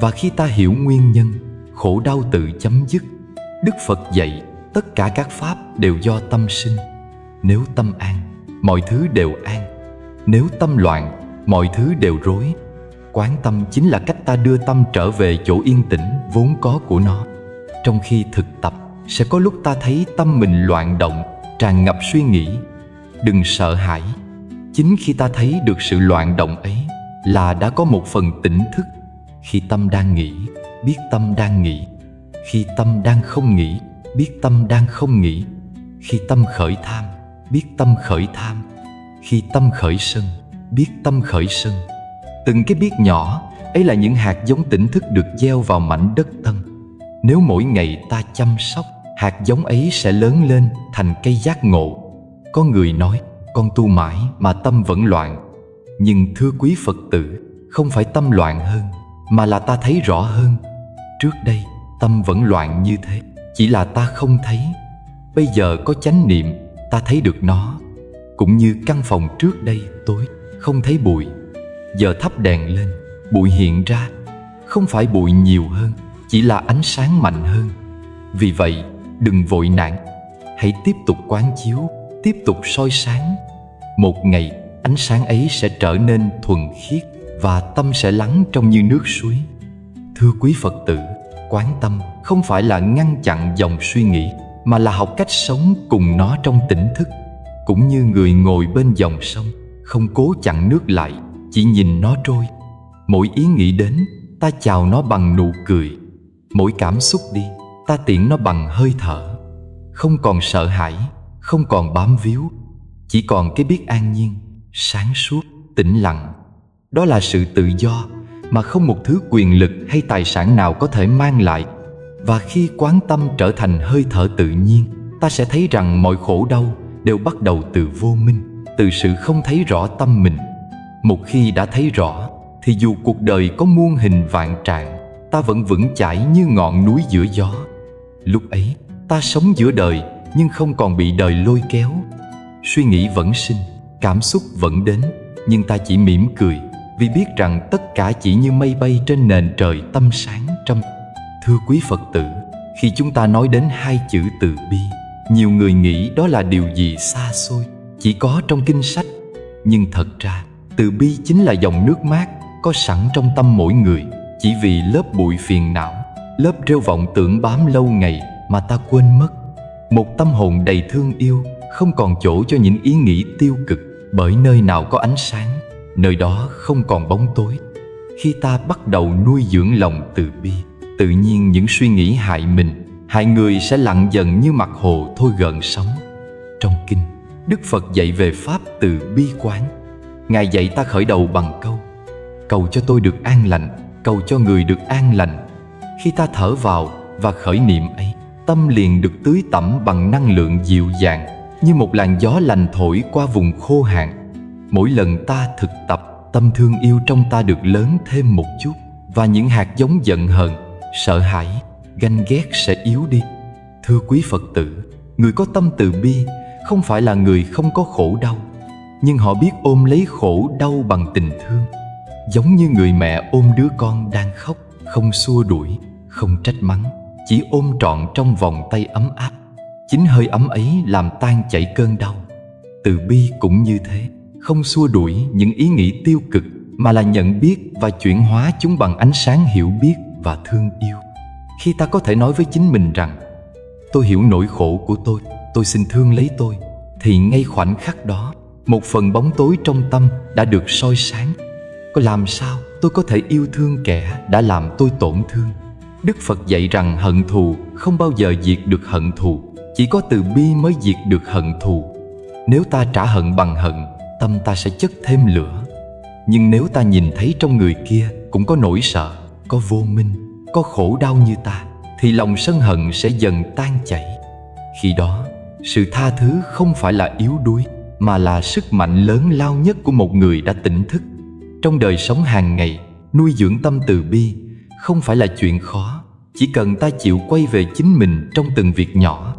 Và khi ta hiểu nguyên nhân, khổ đau tự chấm dứt. Đức Phật dạy tất cả các pháp đều do tâm sinh. Nếu tâm an, mọi thứ đều an. Nếu tâm loạn, mọi thứ đều rối. Quán tâm chính là cách ta đưa tâm trở về chỗ yên tĩnh vốn có của nó. Trong khi thực tập, sẽ có lúc ta thấy tâm mình loạn động, tràn ngập suy nghĩ. Đừng sợ hãi. Chính khi ta thấy được sự loạn động ấy là đã có một phần tỉnh thức. Khi tâm đang nghĩ, biết tâm đang nghĩ. Khi tâm đang không nghĩ, biết tâm đang không nghĩ. Khi tâm khởi tham, biết tâm khởi tham. Khi tâm khởi sân, biết tâm khởi sân. Từng cái biết nhỏ ấy là những hạt giống tỉnh thức được gieo vào mảnh đất thân. Nếu mỗi ngày ta chăm sóc, hạt giống ấy sẽ lớn lên thành cây giác ngộ. Có người nói, con tu mãi mà tâm vẫn loạn. Nhưng thưa quý Phật tử, không phải tâm loạn hơn, mà là ta thấy rõ hơn. Trước đây tâm vẫn loạn như thế, chỉ là ta không thấy. Bây giờ có chánh niệm, ta thấy được nó. Cũng như căn phòng trước đây tối, không thấy bụi. Giờ thắp đèn lên, bụi hiện ra. Không phải bụi nhiều hơn, chỉ là ánh sáng mạnh hơn. Vì vậy, đừng vội nản. Hãy tiếp tục quán chiếu, tiếp tục soi sáng. Một ngày, ánh sáng ấy sẽ trở nên thuần khiết và tâm sẽ lắng trong như nước suối. Thưa quý Phật tử, quán tâm không phải là ngăn chặn dòng suy nghĩ, mà là học cách sống cùng nó trong tỉnh thức. Cũng như người ngồi bên dòng sông, không cố chặn nước lại, chỉ nhìn nó trôi. Mỗi ý nghĩ đến, ta chào nó bằng nụ cười. Mỗi cảm xúc đi, ta tiễn nó bằng hơi thở. Không còn sợ hãi, không còn bám víu, chỉ còn cái biết an nhiên, sáng suốt, tĩnh lặng. Đó là sự tự do mà không một thứ quyền lực hay tài sản nào có thể mang lại. Và khi quán tâm trở thành hơi thở tự nhiên, ta sẽ thấy rằng mọi khổ đau đều bắt đầu từ vô minh, từ sự không thấy rõ tâm mình. Một khi đã thấy rõ, thì dù cuộc đời có muôn hình vạn trạng, ta vẫn vững chãi như ngọn núi giữa gió. Lúc ấy, ta sống giữa đời nhưng không còn bị đời lôi kéo. Suy nghĩ vẫn sinh, cảm xúc vẫn đến, nhưng ta chỉ mỉm cười, vì biết rằng tất cả chỉ như mây bay trên nền trời tâm sáng trong. Thưa quý Phật tử, khi chúng ta nói đến hai chữ từ bi, nhiều người nghĩ đó là điều gì xa xôi, chỉ có trong kinh sách. Nhưng thật ra, từ bi chính là dòng nước mát có sẵn trong tâm mỗi người. Chỉ vì lớp bụi phiền não, lớp rêu vọng tưởng bám lâu ngày mà ta quên mất. Một tâm hồn đầy thương yêu không còn chỗ cho những ý nghĩ tiêu cực, bởi nơi nào có ánh sáng, nơi đó không còn bóng tối. Khi ta bắt đầu nuôi dưỡng lòng từ bi, tự nhiên những suy nghĩ hại mình, hại người sẽ lặng dần như mặt hồ thôi gợn sóng. Trong kinh, Đức Phật dạy về pháp từ bi quán. Ngài dạy ta khởi đầu bằng câu: cầu cho tôi được an lành, cầu cho người được an lành. Khi ta thở vào và khởi niệm ấy, tâm liền được tưới tẩm bằng năng lượng dịu dàng, như một làn gió lành thổi qua vùng khô hạn. Mỗi lần ta thực tập, tâm thương yêu trong ta được lớn thêm một chút, và những hạt giống giận hờn, sợ hãi, ganh ghét sẽ yếu đi. Thưa quý Phật tử, người có tâm từ bi không phải là người không có khổ đau, nhưng họ biết ôm lấy khổ đau bằng tình thương. Giống như người mẹ ôm đứa con đang khóc, không xua đuổi, không trách mắng, chỉ ôm trọn trong vòng tay ấm áp. Chính hơi ấm ấy làm tan chảy cơn đau. Từ bi cũng như thế, không xua đuổi những ý nghĩ tiêu cực, mà là nhận biết và chuyển hóa chúng bằng ánh sáng hiểu biết và thương yêu. Khi ta có thể nói với chính mình rằng tôi hiểu nỗi khổ của tôi xin thương lấy tôi, thì ngay khoảnh khắc đó, một phần bóng tối trong tâm đã được soi sáng. Có làm sao tôi có thể yêu thương kẻ đã làm tôi tổn thương? Đức Phật dạy rằng hận thù không bao giờ diệt được hận thù, chỉ có từ bi mới diệt được hận thù. Nếu ta trả hận bằng hận, tâm ta sẽ chất thêm lửa. Nhưng nếu ta nhìn thấy trong người kia cũng có nỗi sợ, có vô minh, có khổ đau như ta, thì lòng sân hận sẽ dần tan chảy. Khi đó, sự tha thứ không phải là yếu đuối, mà là sức mạnh lớn lao nhất của một người đã tỉnh thức. Trong đời sống hàng ngày, nuôi dưỡng tâm từ bi không phải là chuyện khó, chỉ cần ta chịu quay về chính mình trong từng việc nhỏ.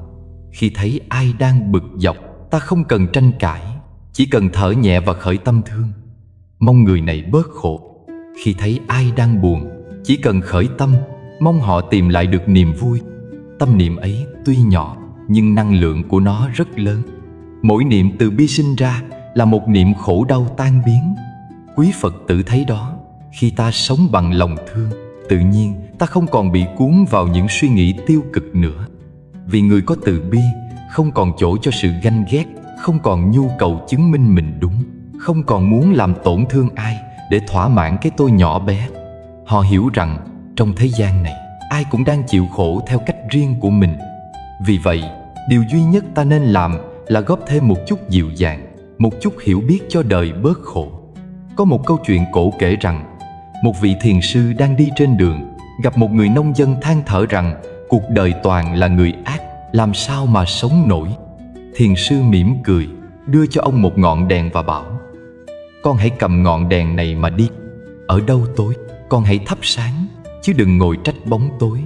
Khi thấy ai đang bực dọc, ta không cần tranh cãi, chỉ cần thở nhẹ và khởi tâm thương, mong người này bớt khổ. Khi thấy ai đang buồn, Chỉ cần khởi tâm, mong họ tìm lại được niềm vui. Tâm niệm ấy tuy nhỏ, nhưng năng lượng của nó rất lớn. Mỗi niệm từ bi sinh ra là một niệm khổ đau tan biến. Quý Phật tử thấy đó, khi ta sống bằng lòng thương, tự nhiên ta không còn bị cuốn vào những suy nghĩ tiêu cực nữa. Vì người có từ bi, không còn chỗ cho sự ganh ghét, không còn nhu cầu chứng minh mình đúng, không còn muốn làm tổn thương ai để thỏa mãn cái tôi nhỏ bé. Họ hiểu rằng trong thế gian này, ai cũng đang chịu khổ theo cách riêng của mình. Vì vậy, điều duy nhất ta nên làm là góp thêm một chút dịu dàng, một chút hiểu biết cho đời bớt khổ. Có một câu chuyện cổ kể rằng, một vị thiền sư đang đi trên đường, gặp một người nông dân than thở rằng cuộc đời toàn là người ác, làm sao mà sống nổi. Thiền sư mỉm cười, đưa cho ông một ngọn đèn và bảo: con hãy cầm ngọn đèn này mà đi. Ở đâu tối, con hãy thắp sáng, chứ đừng ngồi trách bóng tối.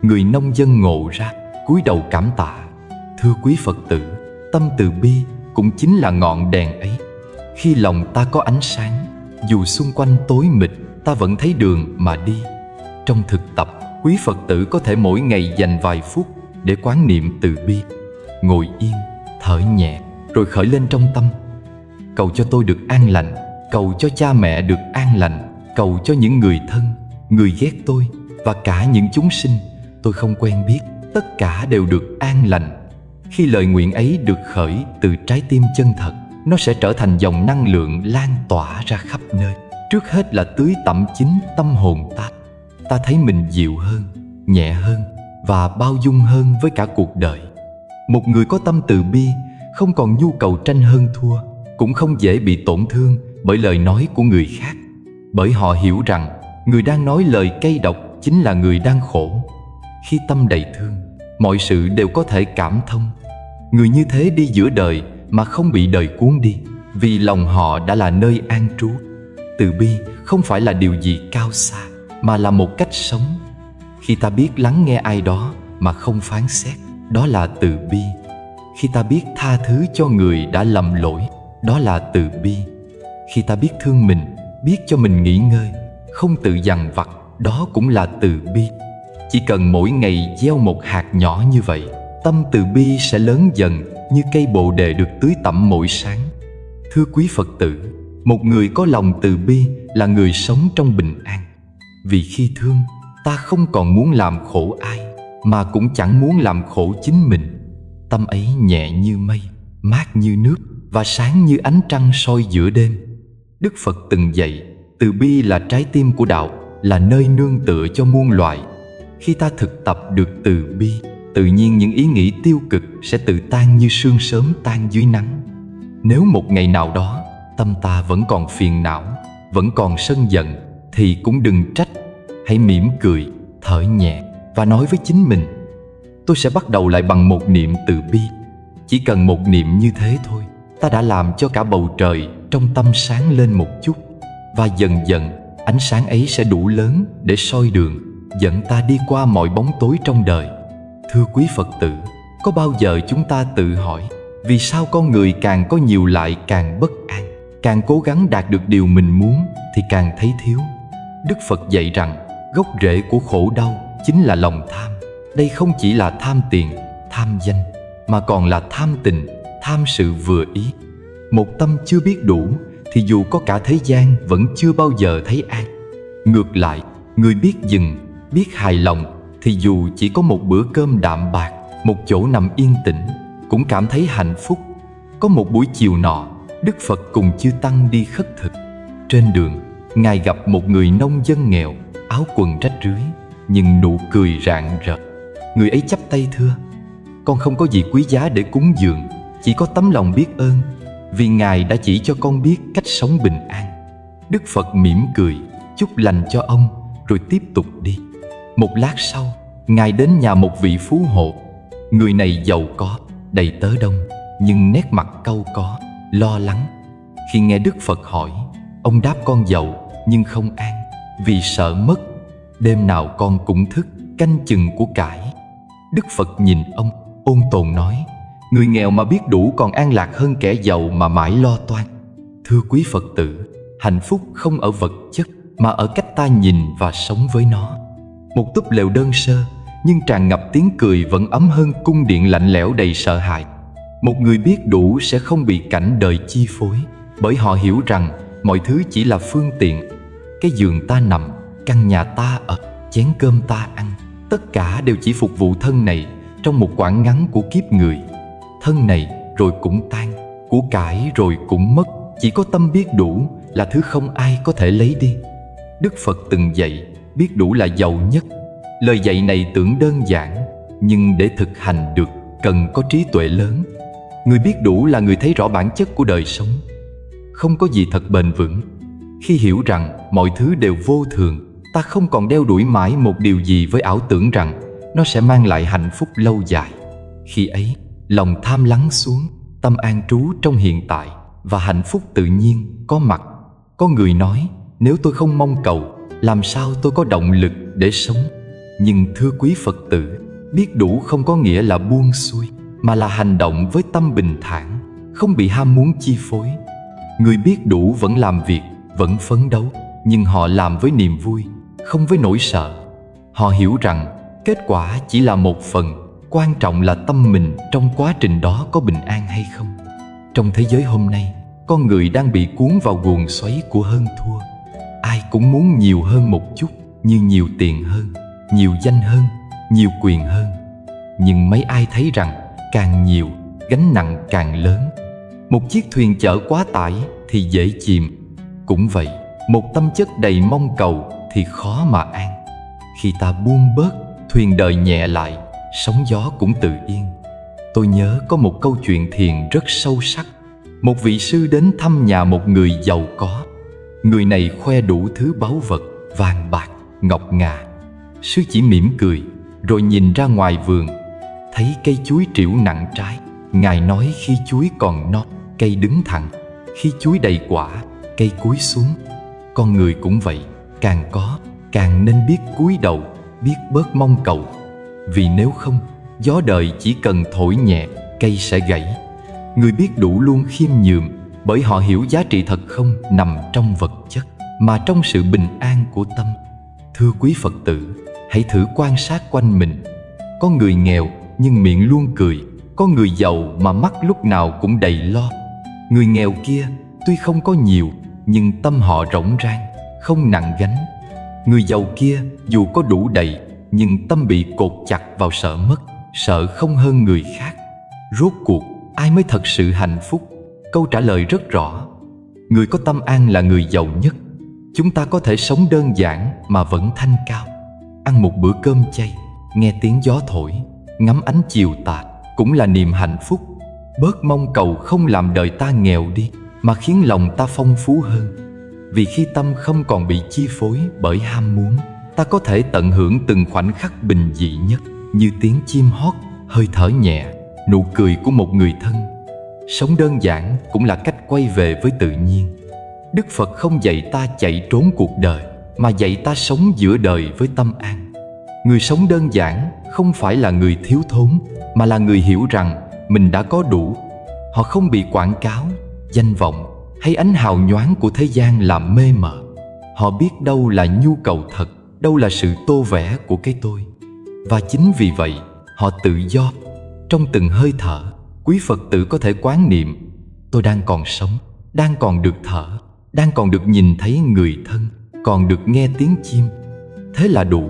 Người nông dân ngộ ra, cúi đầu cảm tạ: thưa quý Phật tử, tâm từ bi cũng chính là ngọn đèn ấy. Khi lòng ta có ánh sáng, dù xung quanh tối mịt, ta vẫn thấy đường mà đi. Trong thực tập, quý Phật tử có thể mỗi ngày dành vài phút để quán niệm từ bi. Ngồi yên, thở nhẹ, rồi khởi lên trong tâm: cầu cho tôi được an lành, cầu cho cha mẹ được an lành, cầu cho những người thân, người ghét tôi và cả những chúng sinh tôi không quen biết, tất cả đều được an lành. Khi lời nguyện ấy được khởi từ trái tim chân thật, nó sẽ trở thành dòng năng lượng lan tỏa ra khắp nơi. Trước hết là tưới tẩm chính tâm hồn ta. Ta thấy mình dịu hơn, nhẹ hơn và bao dung hơn với cả cuộc đời. Một người có tâm từ bi không còn nhu cầu tranh hơn thua, cũng không dễ bị tổn thương bởi lời nói của người khác, bởi họ hiểu rằng người đang nói lời cay độc chính là người đang khổ. Khi tâm đầy thương, mọi sự đều có thể cảm thông. Người như thế đi giữa đời mà không bị đời cuốn đi, vì lòng họ đã là nơi an trú. Từ bi không phải là điều gì cao xa, mà là một cách sống. Khi ta biết lắng nghe ai đó mà không phán xét, đó là từ bi. Khi ta biết tha thứ cho người đã lầm lỗi, đó là từ bi. Khi ta biết thương mình, biết cho mình nghỉ ngơi, không tự dằn vặt, đó cũng là từ bi. Chỉ cần mỗi ngày gieo một hạt nhỏ như vậy, tâm từ bi sẽ lớn dần như cây bồ đề được tưới tẩm mỗi sáng. Thưa quý Phật tử, một người có lòng từ bi là người sống trong bình an. Vì khi thương, ta không còn muốn làm khổ ai, mà cũng chẳng muốn làm khổ chính mình. Tâm ấy nhẹ như mây, mát như nước và sáng như ánh trăng soi giữa đêm. Đức Phật từng dạy, từ bi là trái tim của đạo, là nơi nương tựa cho muôn loài. Khi ta thực tập được từ bi, tự nhiên những ý nghĩ tiêu cực sẽ tự tan như sương sớm tan dưới nắng. Nếu một ngày nào đó tâm ta vẫn còn phiền não, vẫn còn sân giận, thì cũng đừng trách. Hãy mỉm cười, thở nhẹ và nói với chính mình: tôi sẽ bắt đầu lại bằng một niệm từ bi. Chỉ cần một niệm như thế thôi, ta đã làm cho cả bầu trời trong tâm sáng lên một chút. Và dần dần, ánh sáng ấy sẽ đủ lớn để soi đường, dẫn ta đi qua mọi bóng tối trong đời. Thưa quý Phật tử, có bao giờ chúng ta tự hỏi, vì sao con người càng có nhiều lại càng bất an, càng cố gắng đạt được điều mình muốn thì càng thấy thiếu? Đức Phật dạy rằng, gốc rễ của khổ đau chính là lòng tham. Đây không chỉ là tham tiền, tham danh, mà còn là tham tình, tham sự vừa ý. Một tâm chưa biết đủ thì dù có cả thế gian vẫn chưa bao giờ thấy an. Ngược lại, người biết dừng, biết hài lòng thì dù chỉ có một bữa cơm đạm bạc, một chỗ nằm yên tĩnh, cũng cảm thấy hạnh phúc. Có một buổi chiều nọ, Đức Phật cùng chư Tăng đi khất thực. Trên đường, Ngài gặp một người nông dân nghèo, áo quần rách rưới, nhưng nụ cười rạng rỡ. Người ấy chắp tay thưa: con không có gì quý giá để cúng dường, chỉ có tấm lòng biết ơn, vì Ngài đã chỉ cho con biết cách sống bình an. Đức Phật mỉm cười, chúc lành cho ông, rồi tiếp tục đi. Một lát sau, Ngài đến nhà một vị phú hộ. Người này giàu có, đầy tớ đông, nhưng nét mặt cau có, lo lắng. Khi nghe Đức Phật hỏi, ông đáp con giàu nhưng không an, vì sợ mất. Đêm nào con cũng thức, canh chừng của cải. Đức Phật nhìn ông, ôn tồn nói: người nghèo mà biết đủ còn an lạc hơn kẻ giàu mà mãi lo toan. Thưa quý Phật tử, hạnh phúc không ở vật chất, mà ở cách ta nhìn và sống với nó. Một túp lều đơn sơ nhưng tràn ngập tiếng cười vẫn ấm hơn cung điện lạnh lẽo đầy sợ hãi. Một người biết đủ sẽ không bị cảnh đời chi phối, bởi họ hiểu rằng mọi thứ chỉ là phương tiện. Cái giường ta nằm, căn nhà ta ở, chén cơm ta ăn, tất cả đều chỉ phục vụ thân này trong một quãng ngắn của kiếp người. Thân này rồi cũng tan, của cải rồi cũng mất, chỉ có tâm biết đủ là thứ không ai có thể lấy đi. Đức Phật từng dạy biết đủ là giàu nhất. Lời dạy này tưởng đơn giản, nhưng để thực hành được cần có trí tuệ lớn. Người biết đủ là người thấy rõ bản chất của đời sống. Không có gì thật bền vững. Khi hiểu rằng mọi thứ đều vô thường, ta không còn đeo đuổi mãi một điều gì với ảo tưởng rằng nó sẽ mang lại hạnh phúc lâu dài. Khi ấy, lòng tham lắng xuống, tâm an trú trong hiện tại và hạnh phúc tự nhiên có mặt. Có người nói, nếu tôi không mong cầu, làm sao tôi có động lực để sống? Nhưng thưa quý Phật tử, biết đủ không có nghĩa là buông xuôi, mà là hành động với tâm bình thản, không bị ham muốn chi phối. Người biết đủ vẫn làm việc, vẫn phấn đấu, nhưng họ làm với niềm vui, không với nỗi sợ. Họ hiểu rằng kết quả chỉ là một phần, quan trọng là tâm mình trong quá trình đó có bình an hay không. Trong thế giới hôm nay, con người đang bị cuốn vào guồng xoáy của hơn thua. Ai cũng muốn nhiều hơn một chút, như nhiều tiền hơn, nhiều danh hơn, nhiều quyền hơn. Nhưng mấy ai thấy rằng càng nhiều, gánh nặng càng lớn. Một chiếc thuyền chở quá tải thì dễ chìm. Cũng vậy, một tâm chất đầy mong cầu thì khó mà an. Khi ta buông bớt, thuyền đời nhẹ lại, sóng gió cũng tự yên. Tôi nhớ có một câu chuyện thiền rất sâu sắc. Một vị sư đến thăm nhà một người giàu có. Người này khoe đủ thứ báu vật, vàng bạc, ngọc ngà. Sư chỉ mỉm cười, rồi nhìn ra ngoài vườn. Thấy cây chuối trĩu nặng trái. Ngài nói khi chuối còn non, cây đứng thẳng. Khi chuối đầy quả, cây cúi xuống. Con người cũng vậy, càng có, càng nên biết cúi đầu, biết bớt mong cầu. Vì nếu không, gió đời chỉ cần thổi nhẹ, cây sẽ gãy. Người biết đủ luôn khiêm nhường, bởi họ hiểu giá trị thật không nằm trong vật chất, mà trong sự bình an của tâm. Thưa quý Phật tử, hãy thử quan sát quanh mình. Có người nghèo nhưng miệng luôn cười, có người giàu mà mắt lúc nào cũng đầy lo. Người nghèo kia tuy không có nhiều, nhưng tâm họ rỗng rang, không nặng gánh. Người giàu kia dù có đủ đầy, nhưng tâm bị cột chặt vào sợ mất, sợ không hơn người khác. Rốt cuộc, ai mới thật sự hạnh phúc? Câu trả lời rất rõ. Người có tâm an là người giàu nhất. Chúng ta có thể sống đơn giản mà vẫn thanh cao. Ăn một bữa cơm chay, nghe tiếng gió thổi, ngắm ánh chiều tà cũng là niềm hạnh phúc. Bớt mong cầu không làm đời ta nghèo đi, mà khiến lòng ta phong phú hơn. Vì khi tâm không còn bị chi phối bởi ham muốn, ta có thể tận hưởng từng khoảnh khắc bình dị nhất, như tiếng chim hót, hơi thở nhẹ, nụ cười của một người thân. Sống đơn giản cũng là cách quay về với tự nhiên. Đức Phật không dạy ta chạy trốn cuộc đời, mà dạy ta sống giữa đời với tâm an. Người sống đơn giản không phải là người thiếu thốn, mà là người hiểu rằng mình đã có đủ. Họ không bị quảng cáo, danh vọng hay ánh hào nhoáng của thế gian làm mê mờ. Họ biết đâu là nhu cầu thật, đâu là sự tô vẽ của cái tôi. Và chính vì vậy, họ tự do. Trong từng hơi thở, quý Phật tử có thể quán niệm: tôi đang còn sống, đang còn được thở, đang còn được nhìn thấy người thân, còn được nghe tiếng chim. Thế là đủ.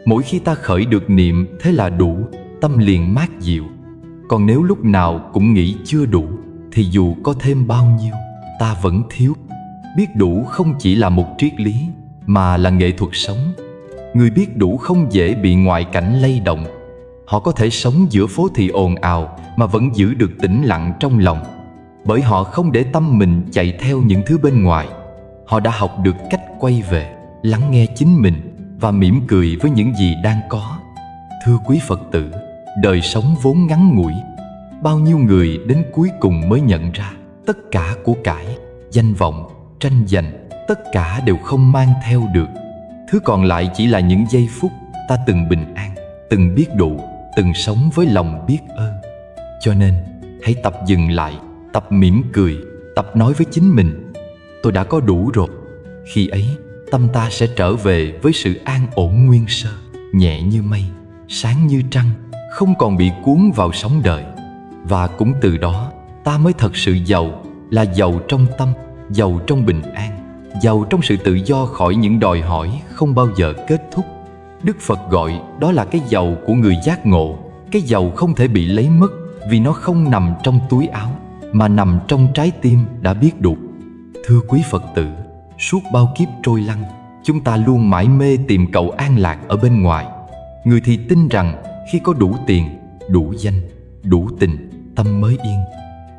Mỗi khi ta khởi được niệm thế là đủ, tâm liền mát dịu. Còn nếu lúc nào cũng nghĩ chưa đủ, thì dù có thêm bao nhiêu, ta vẫn thiếu. Biết đủ không chỉ là một triết lý, mà là nghệ thuật sống. Người biết đủ không dễ bị ngoại cảnh lay động. Họ có thể sống giữa phố thị ồn ào mà vẫn giữ được tĩnh lặng trong lòng, bởi họ không để tâm mình chạy theo những thứ bên ngoài. Họ đã học được cách quay về, lắng nghe chính mình và mỉm cười với những gì đang có. Thưa quý Phật tử, đời sống vốn ngắn ngủi. Bao nhiêu người đến cuối cùng mới nhận ra tất cả của cải, danh vọng, tranh giành, tất cả đều không mang theo được. Thứ còn lại chỉ là những giây phút ta từng bình an, từng biết đủ, từng sống với lòng biết ơn. Cho nên, hãy tập dừng lại, tập mỉm cười, tập nói với chính mình: tôi đã có đủ rồi. Khi ấy, tâm ta sẽ trở về với sự an ổn nguyên sơ, nhẹ như mây, sáng như trăng, không còn bị cuốn vào sóng đời. Và cũng từ đó ta mới thật sự giàu, là giàu trong tâm, giàu trong bình an, giàu trong sự tự do khỏi những đòi hỏi không bao giờ kết thúc. Đức Phật gọi đó là cái giàu của người giác ngộ, cái giàu không thể bị lấy mất, vì nó không nằm trong túi áo, mà nằm trong trái tim đã biết đủ. Thưa quý Phật tử, suốt bao kiếp trôi lăn, chúng ta luôn mải mê tìm cầu an lạc ở bên ngoài. Người thì tin rằng khi có đủ tiền, đủ danh, đủ tình, tâm mới yên.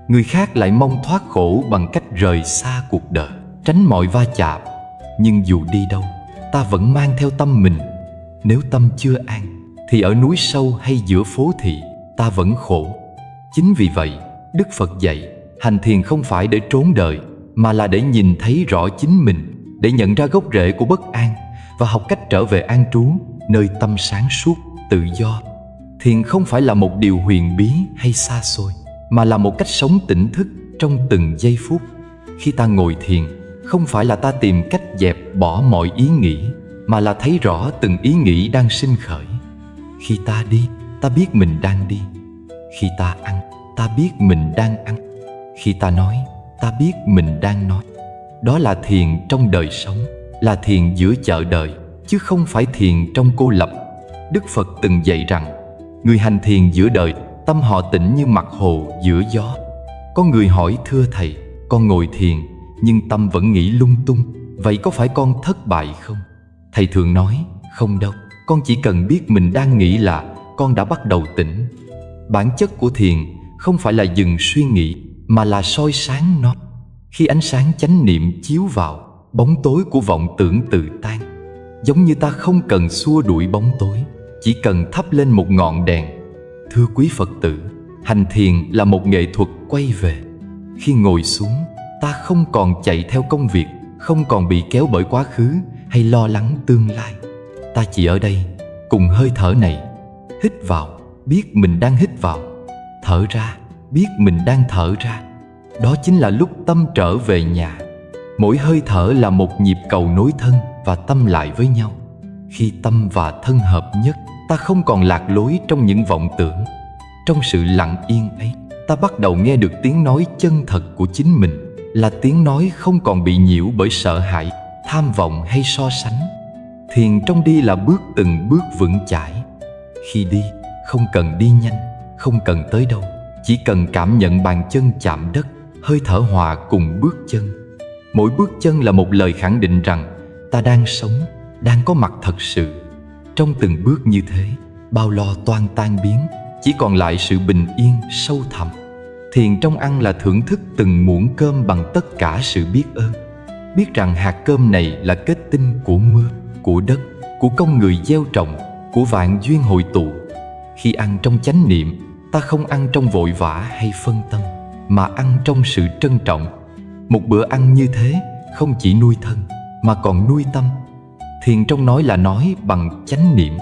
Người khác lại mong thoát khổ bằng cách rời xa cuộc đời, tránh mọi va chạm. Nhưng dù đi đâu, ta vẫn mang theo tâm mình. Nếu tâm chưa an, thì ở núi sâu hay giữa phố thị, ta vẫn khổ. Chính vì vậy, Đức Phật dạy, hành thiền không phải để trốn đời, mà là để nhìn thấy rõ chính mình, để nhận ra gốc rễ của bất an và học cách trở về an trú, nơi tâm sáng suốt, tự do. Thiền không phải là một điều huyền bí hay xa xôi, mà là một cách sống tỉnh thức trong từng giây phút. Khi ta ngồi thiền, không phải là ta tìm cách dẹp bỏ mọi ý nghĩ, mà là thấy rõ từng ý nghĩ đang sinh khởi. Khi ta đi, ta biết mình đang đi. Khi ta ăn, ta biết mình đang ăn. Khi ta nói, ta biết mình đang nói. Đó là thiền trong đời sống, là thiền giữa chợ đời, chứ không phải thiền trong cô lập. Đức Phật từng dạy rằng, người hành thiền giữa đời, tâm họ tĩnh như mặt hồ giữa gió. Có người hỏi, thưa Thầy, con ngồi thiền, nhưng tâm vẫn nghĩ lung tung, vậy có phải con thất bại không? Thầy thường nói, không đâu, con chỉ cần biết mình đang nghĩ là con đã bắt đầu tỉnh. Bản chất của thiền không phải là dừng suy nghĩ, mà là soi sáng nó. Khi ánh sáng chánh niệm chiếu vào, bóng tối của vọng tưởng tự tan. Giống như ta không cần xua đuổi bóng tối, chỉ cần thắp lên một ngọn đèn. Thưa quý Phật tử, hành thiền là một nghệ thuật quay về. Khi ngồi xuống, ta không còn chạy theo công việc, không còn bị kéo bởi quá khứ hay lo lắng tương lai. Ta chỉ ở đây, cùng hơi thở này. Hít vào, biết mình đang hít vào. Thở ra, biết mình đang thở ra. Đó chính là lúc tâm trở về nhà. Mỗi hơi thở là một nhịp cầu nối thân và tâm lại với nhau. Khi tâm và thân hợp nhất, ta không còn lạc lối trong những vọng tưởng. Trong sự lặng yên ấy, ta bắt đầu nghe được tiếng nói chân thật của chính mình, là tiếng nói không còn bị nhiễu bởi sợ hãi, tham vọng hay so sánh. Thiền trong đi là bước từng bước vững chãi. Khi đi, không cần đi nhanh, không cần tới đâu, chỉ cần cảm nhận bàn chân chạm đất, hơi thở hòa cùng bước chân. Mỗi bước chân là một lời khẳng định rằng ta đang sống, đang có mặt thật sự. Trong từng bước như thế, bao lo toan tan biến, chỉ còn lại sự bình yên sâu thẳm. Thiền trong ăn là thưởng thức từng muỗng cơm bằng tất cả sự biết ơn. Biết rằng hạt cơm này là kết tinh của mưa, của đất, của công người gieo trồng, của vạn duyên hội tụ. Khi ăn trong chánh niệm, ta không ăn trong vội vã hay phân tâm, mà ăn trong sự trân trọng. Một bữa ăn như thế không chỉ nuôi thân, mà còn nuôi tâm. Thiền trong nói là nói bằng chánh niệm.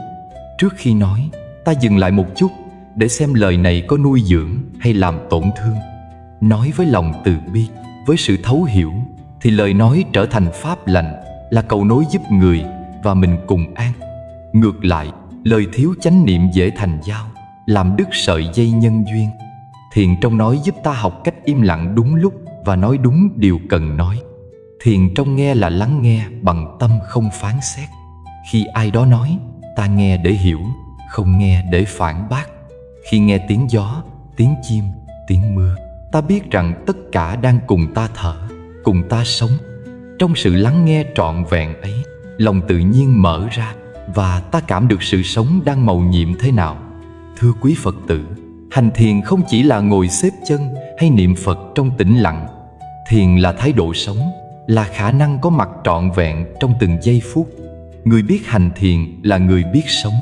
Trước khi nói, ta dừng lại một chút để xem lời này có nuôi dưỡng hay làm tổn thương. Nói với lòng từ bi, với sự thấu hiểu, thì lời nói trở thành pháp lành, là cầu nối giúp người và mình cùng an. Ngược lại, lời thiếu chánh niệm dễ thành dao, làm đứt sợi dây nhân duyên. Thiền trong nói giúp ta học cách im lặng đúng lúc và nói đúng điều cần nói. Thiền trong nghe là lắng nghe bằng tâm không phán xét. Khi ai đó nói, ta nghe để hiểu, không nghe để phản bác. Khi nghe tiếng gió, tiếng chim, tiếng mưa, ta biết rằng tất cả đang cùng ta thở, cùng ta sống. Trong sự lắng nghe trọn vẹn ấy, lòng tự nhiên mở ra và ta cảm được sự sống đang mầu nhiệm thế nào. Thưa quý Phật tử, hành thiền không chỉ là ngồi xếp chân hay niệm Phật trong tĩnh lặng. Thiền là thái độ sống, là khả năng có mặt trọn vẹn trong từng giây phút. Người biết hành thiền là người biết sống.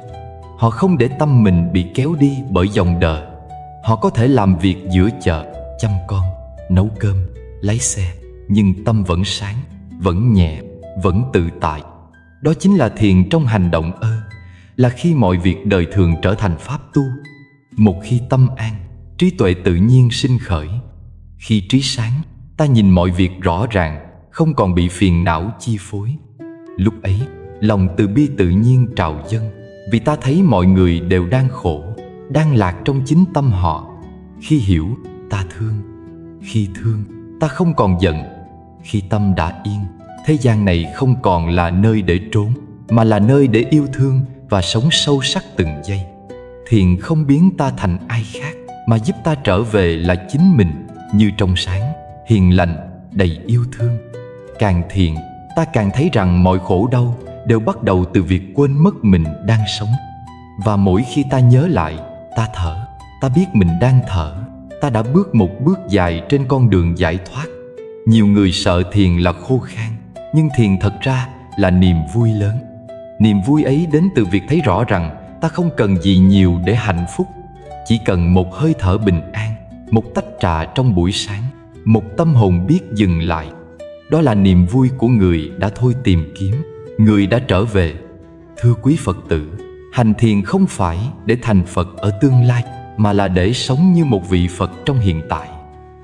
Họ không để tâm mình bị kéo đi bởi dòng đời. Họ có thể làm việc giữa chợ, chăm con, nấu cơm, lái xe, nhưng tâm vẫn sáng, vẫn nhẹ, vẫn tự tại. Đó chính là thiền trong hành động là khi mọi việc đời thường trở thành pháp tu. Một khi tâm an, trí tuệ tự nhiên sinh khởi. Khi trí sáng, ta nhìn mọi việc rõ ràng, không còn bị phiền não chi phối. Lúc ấy, lòng từ bi tự nhiên trào dâng, vì ta thấy mọi người đều đang khổ, đang lạc trong chính tâm họ. Khi hiểu, ta thương. Khi thương, ta không còn giận. Khi tâm đã yên, thế gian này không còn là nơi để trốn, mà là nơi để yêu thương và sống sâu sắc từng giây. Thiền không biến ta thành ai khác, mà giúp ta trở về là chính mình, như trong sáng, hiền lành, đầy yêu thương. Càng thiền, ta càng thấy rằng mọi khổ đau đều bắt đầu từ việc quên mất mình đang sống. Và mỗi khi ta nhớ lại, ta thở, ta biết mình đang thở, ta đã bước một bước dài trên con đường giải thoát. Nhiều người sợ thiền là khô khan, nhưng thiền thật ra là niềm vui lớn. Niềm vui ấy đến từ việc thấy rõ rằng ta không cần gì nhiều để hạnh phúc. Chỉ cần một hơi thở bình an, một tách trà trong buổi sáng, một tâm hồn biết dừng lại. Đó là niềm vui của người đã thôi tìm kiếm, người đã trở về. Thưa quý Phật tử, hành thiền không phải để thành Phật ở tương lai, mà là để sống như một vị Phật trong hiện tại.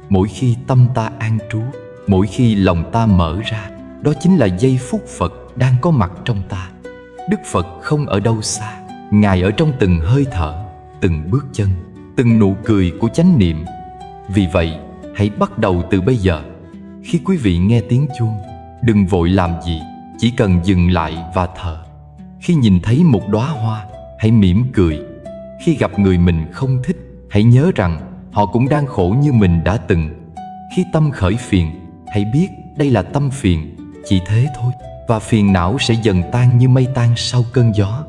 Mỗi khi tâm ta an trú, mỗi khi lòng ta mở ra, đó chính là giây phút Phật đang có mặt trong ta. Đức Phật không ở đâu xa, Ngài ở trong từng hơi thở, từng bước chân, từng nụ cười của chánh niệm. Vì vậy, hãy bắt đầu từ bây giờ. Khi quý vị nghe tiếng chuông, đừng vội làm gì, chỉ cần dừng lại và thở. Khi nhìn thấy một đóa hoa, hãy mỉm cười. Khi gặp người mình không thích, hãy nhớ rằng họ cũng đang khổ như mình đã từng. Khi tâm khởi phiền, hãy biết đây là tâm phiền, chỉ thế thôi, và phiền não sẽ dần tan như mây tan sau cơn gió.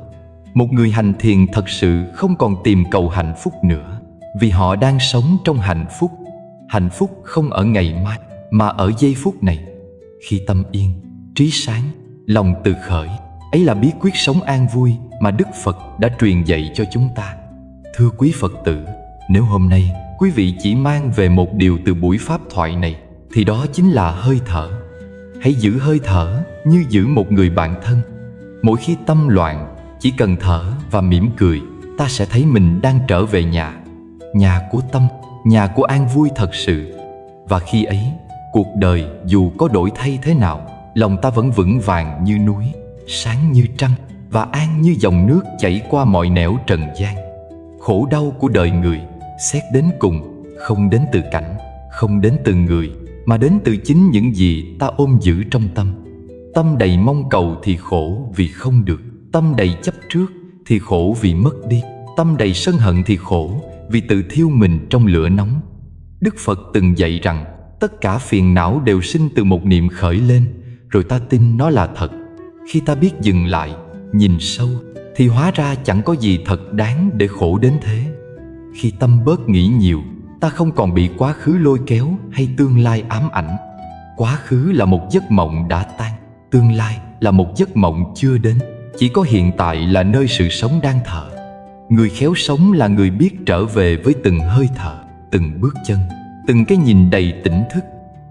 Một người hành thiền thật sự không còn tìm cầu hạnh phúc nữa, vì họ đang sống trong hạnh phúc. Hạnh phúc không ở ngày mai, mà ở giây phút này. Khi tâm yên, trí sáng, lòng từ khởi, ấy là bí quyết sống an vui mà Đức Phật đã truyền dạy cho chúng ta. Thưa quý Phật tử, nếu hôm nay quý vị chỉ mang về một điều từ buổi pháp thoại này, thì đó chính là hơi thở. Hãy giữ hơi thở như giữ một người bạn thân. Mỗi khi tâm loạn, chỉ cần thở và mỉm cười, ta sẽ thấy mình đang trở về nhà. Nhà của tâm, nhà của an vui thật sự. Và khi ấy, cuộc đời dù có đổi thay thế nào, lòng ta vẫn vững vàng như núi, sáng như trăng và an như dòng nước chảy qua mọi nẻo trần gian. Khổ đau của đời người, xét đến cùng, không đến từ cảnh, không đến từ người, mà đến từ chính những gì ta ôm giữ trong tâm. Tâm đầy mong cầu thì khổ vì không được, tâm đầy chấp trước thì khổ vì mất đi, tâm đầy sân hận thì khổ vì tự thiêu mình trong lửa nóng. Đức Phật từng dạy rằng tất cả phiền não đều sinh từ một niệm khởi lên, rồi ta tin nó là thật. Khi ta biết dừng lại, nhìn sâu, thì hóa ra chẳng có gì thật đáng để khổ đến thế. Khi tâm bớt nghĩ nhiều, ta không còn bị quá khứ lôi kéo hay tương lai ám ảnh. Quá khứ là một giấc mộng đã tan, tương lai là một giấc mộng chưa đến. Chỉ có hiện tại là nơi sự sống đang thở. Người khéo sống là người biết trở về với từng hơi thở, từng bước chân, từng cái nhìn đầy tỉnh thức.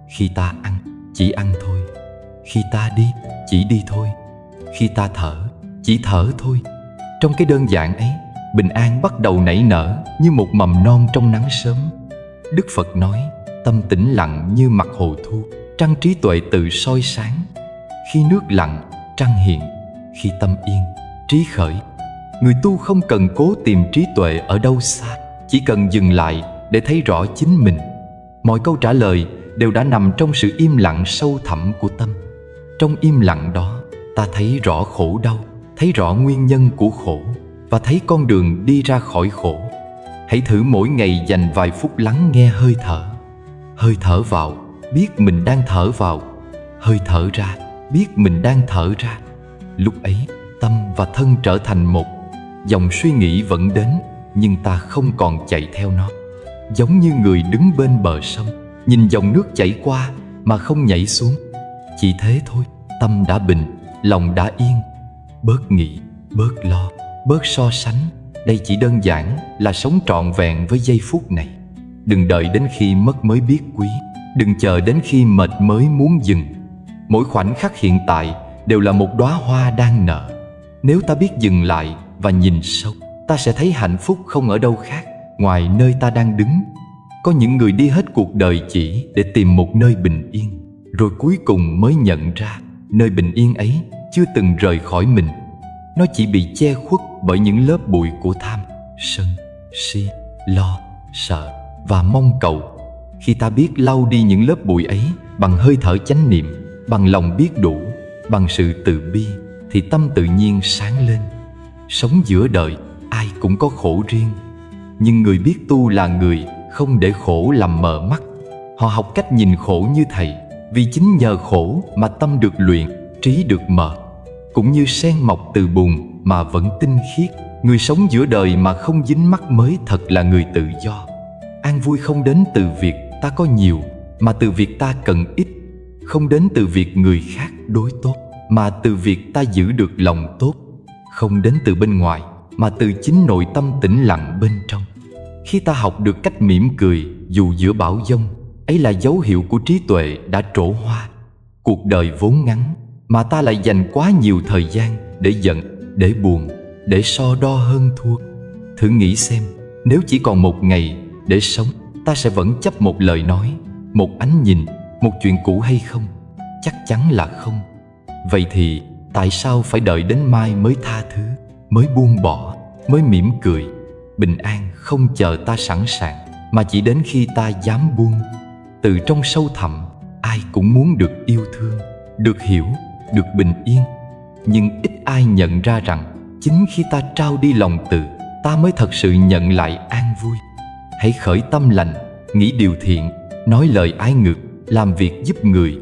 Khi ta ăn, chỉ ăn thôi. Khi ta đi, chỉ đi thôi. Khi ta thở, chỉ thở thôi. Trong cái đơn giản ấy, bình an bắt đầu nảy nở như một mầm non trong nắng sớm. Đức Phật nói, tâm tĩnh lặng như mặt hồ thu, trăng trí tuệ tự soi sáng. Khi nước lặng, trăng hiện. Khi tâm yên, trí khởi. Người tu không cần cố tìm trí tuệ ở đâu xa, chỉ cần dừng lại để thấy rõ chính mình. Mọi câu trả lời đều đã nằm trong sự im lặng sâu thẳm của tâm. Trong im lặng đó, ta thấy rõ khổ đau, thấy rõ nguyên nhân của khổ, và thấy con đường đi ra khỏi khổ. Hãy thử mỗi ngày dành vài phút lắng nghe hơi thở. Hơi thở vào, biết mình đang thở vào. Hơi thở ra, biết mình đang thở ra. Lúc ấy, tâm và thân trở thành một. Dòng suy nghĩ vẫn đến, nhưng ta không còn chạy theo nó. Giống như người đứng bên bờ sông, nhìn dòng nước chảy qua mà không nhảy xuống. Chỉ thế thôi, tâm đã bình, lòng đã yên. Bớt nghĩ, bớt lo, bớt so sánh. Đây chỉ đơn giản là sống trọn vẹn với giây phút này. Đừng đợi đến khi mất mới biết quý. Đừng chờ đến khi mệt mới muốn dừng. Mỗi khoảnh khắc hiện tại đều là một đóa hoa đang nở. Nếu ta biết dừng lại và nhìn sâu, ta sẽ thấy hạnh phúc không ở đâu khác ngoài nơi ta đang đứng. Có những người đi hết cuộc đời chỉ để tìm một nơi bình yên, rồi cuối cùng mới nhận ra nơi bình yên ấy chưa từng rời khỏi mình. Nó chỉ bị che khuất bởi những lớp bụi của tham, sân, si, lo, sợ và mong cầu. Khi ta biết lau đi những lớp bụi ấy bằng hơi thở chánh niệm, bằng lòng biết đủ, bằng sự từ bi, thì tâm tự nhiên sáng lên. Sống giữa đời, ai cũng có khổ riêng, nhưng người biết tu là người không để khổ làm mờ mắt. Họ học cách nhìn khổ như thầy, vì chính nhờ khổ mà tâm được luyện, trí được mở. Cũng như sen mọc từ bùn mà vẫn tinh khiết, người sống giữa đời mà không dính mắc mới thật là người tự do. An vui không đến từ việc ta có nhiều, mà từ việc ta cần ít. Không đến từ việc người khác đối tốt, mà từ việc ta giữ được lòng tốt. Không đến từ bên ngoài, mà từ chính nội tâm tĩnh lặng bên trong. Khi ta học được cách mỉm cười dù giữa bão giông, ấy là dấu hiệu của trí tuệ đã trổ hoa. Cuộc đời vốn ngắn, mà ta lại dành quá nhiều thời gian để giận, để buồn, để so đo hơn thua. Thử nghĩ xem, nếu chỉ còn một ngày để sống, ta sẽ vẫn chấp một lời nói, một ánh nhìn, một chuyện cũ hay không? Chắc chắn là không. Vậy thì tại sao phải đợi đến mai mới tha thứ, mới buông bỏ, mới mỉm cười? Bình an không chờ ta sẵn sàng, mà chỉ đến khi ta dám buông. Từ trong sâu thẳm, ai cũng muốn được yêu thương, được hiểu, được bình yên. Nhưng ít ai nhận ra rằng chính khi ta trao đi lòng từ, ta mới thật sự nhận lại an vui. Hãy khởi tâm lành, nghĩ điều thiện, nói lời ái ngược, làm việc giúp người.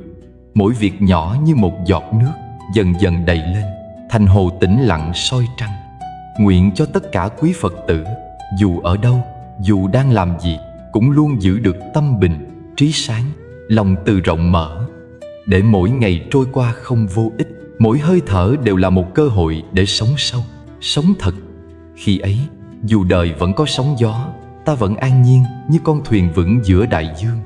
Mỗi việc nhỏ như một giọt nước, dần dần đầy lên, thành hồ tĩnh lặng soi trăng. Nguyện cho tất cả quý Phật tử, dù ở đâu, dù đang làm gì, cũng luôn giữ được tâm bình, trí sáng, lòng từ rộng mở. Để mỗi ngày trôi qua không vô ích, mỗi hơi thở đều là một cơ hội để sống sâu, sống thật. Khi ấy, dù đời vẫn có sóng gió, ta vẫn an nhiên như con thuyền vững giữa đại dương.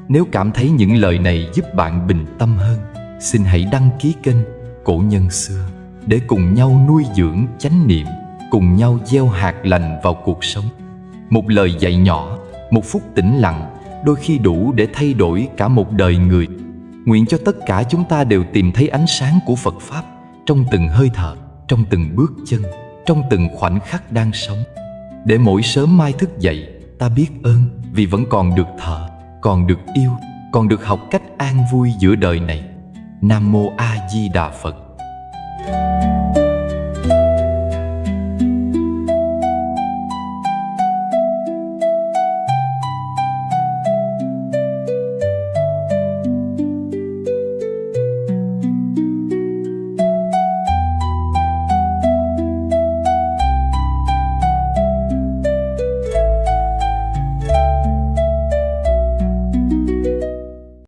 Nếu cảm thấy những lời này giúp bạn bình tâm hơn, xin hãy đăng ký kênh Cổ Nhân Xưa để cùng nhau nuôi dưỡng chánh niệm, cùng nhau gieo hạt lành vào cuộc sống. Một lời dạy nhỏ, một phút tĩnh lặng, đôi khi đủ để thay đổi cả một đời người. Nguyện cho tất cả chúng ta đều tìm thấy ánh sáng của Phật Pháp trong từng hơi thở, trong từng bước chân, trong từng khoảnh khắc đang sống. Để mỗi sớm mai thức dậy, ta biết ơn vì vẫn còn được thở, còn được yêu, còn được học cách an vui giữa đời này. Nam Mô A Di Đà Phật.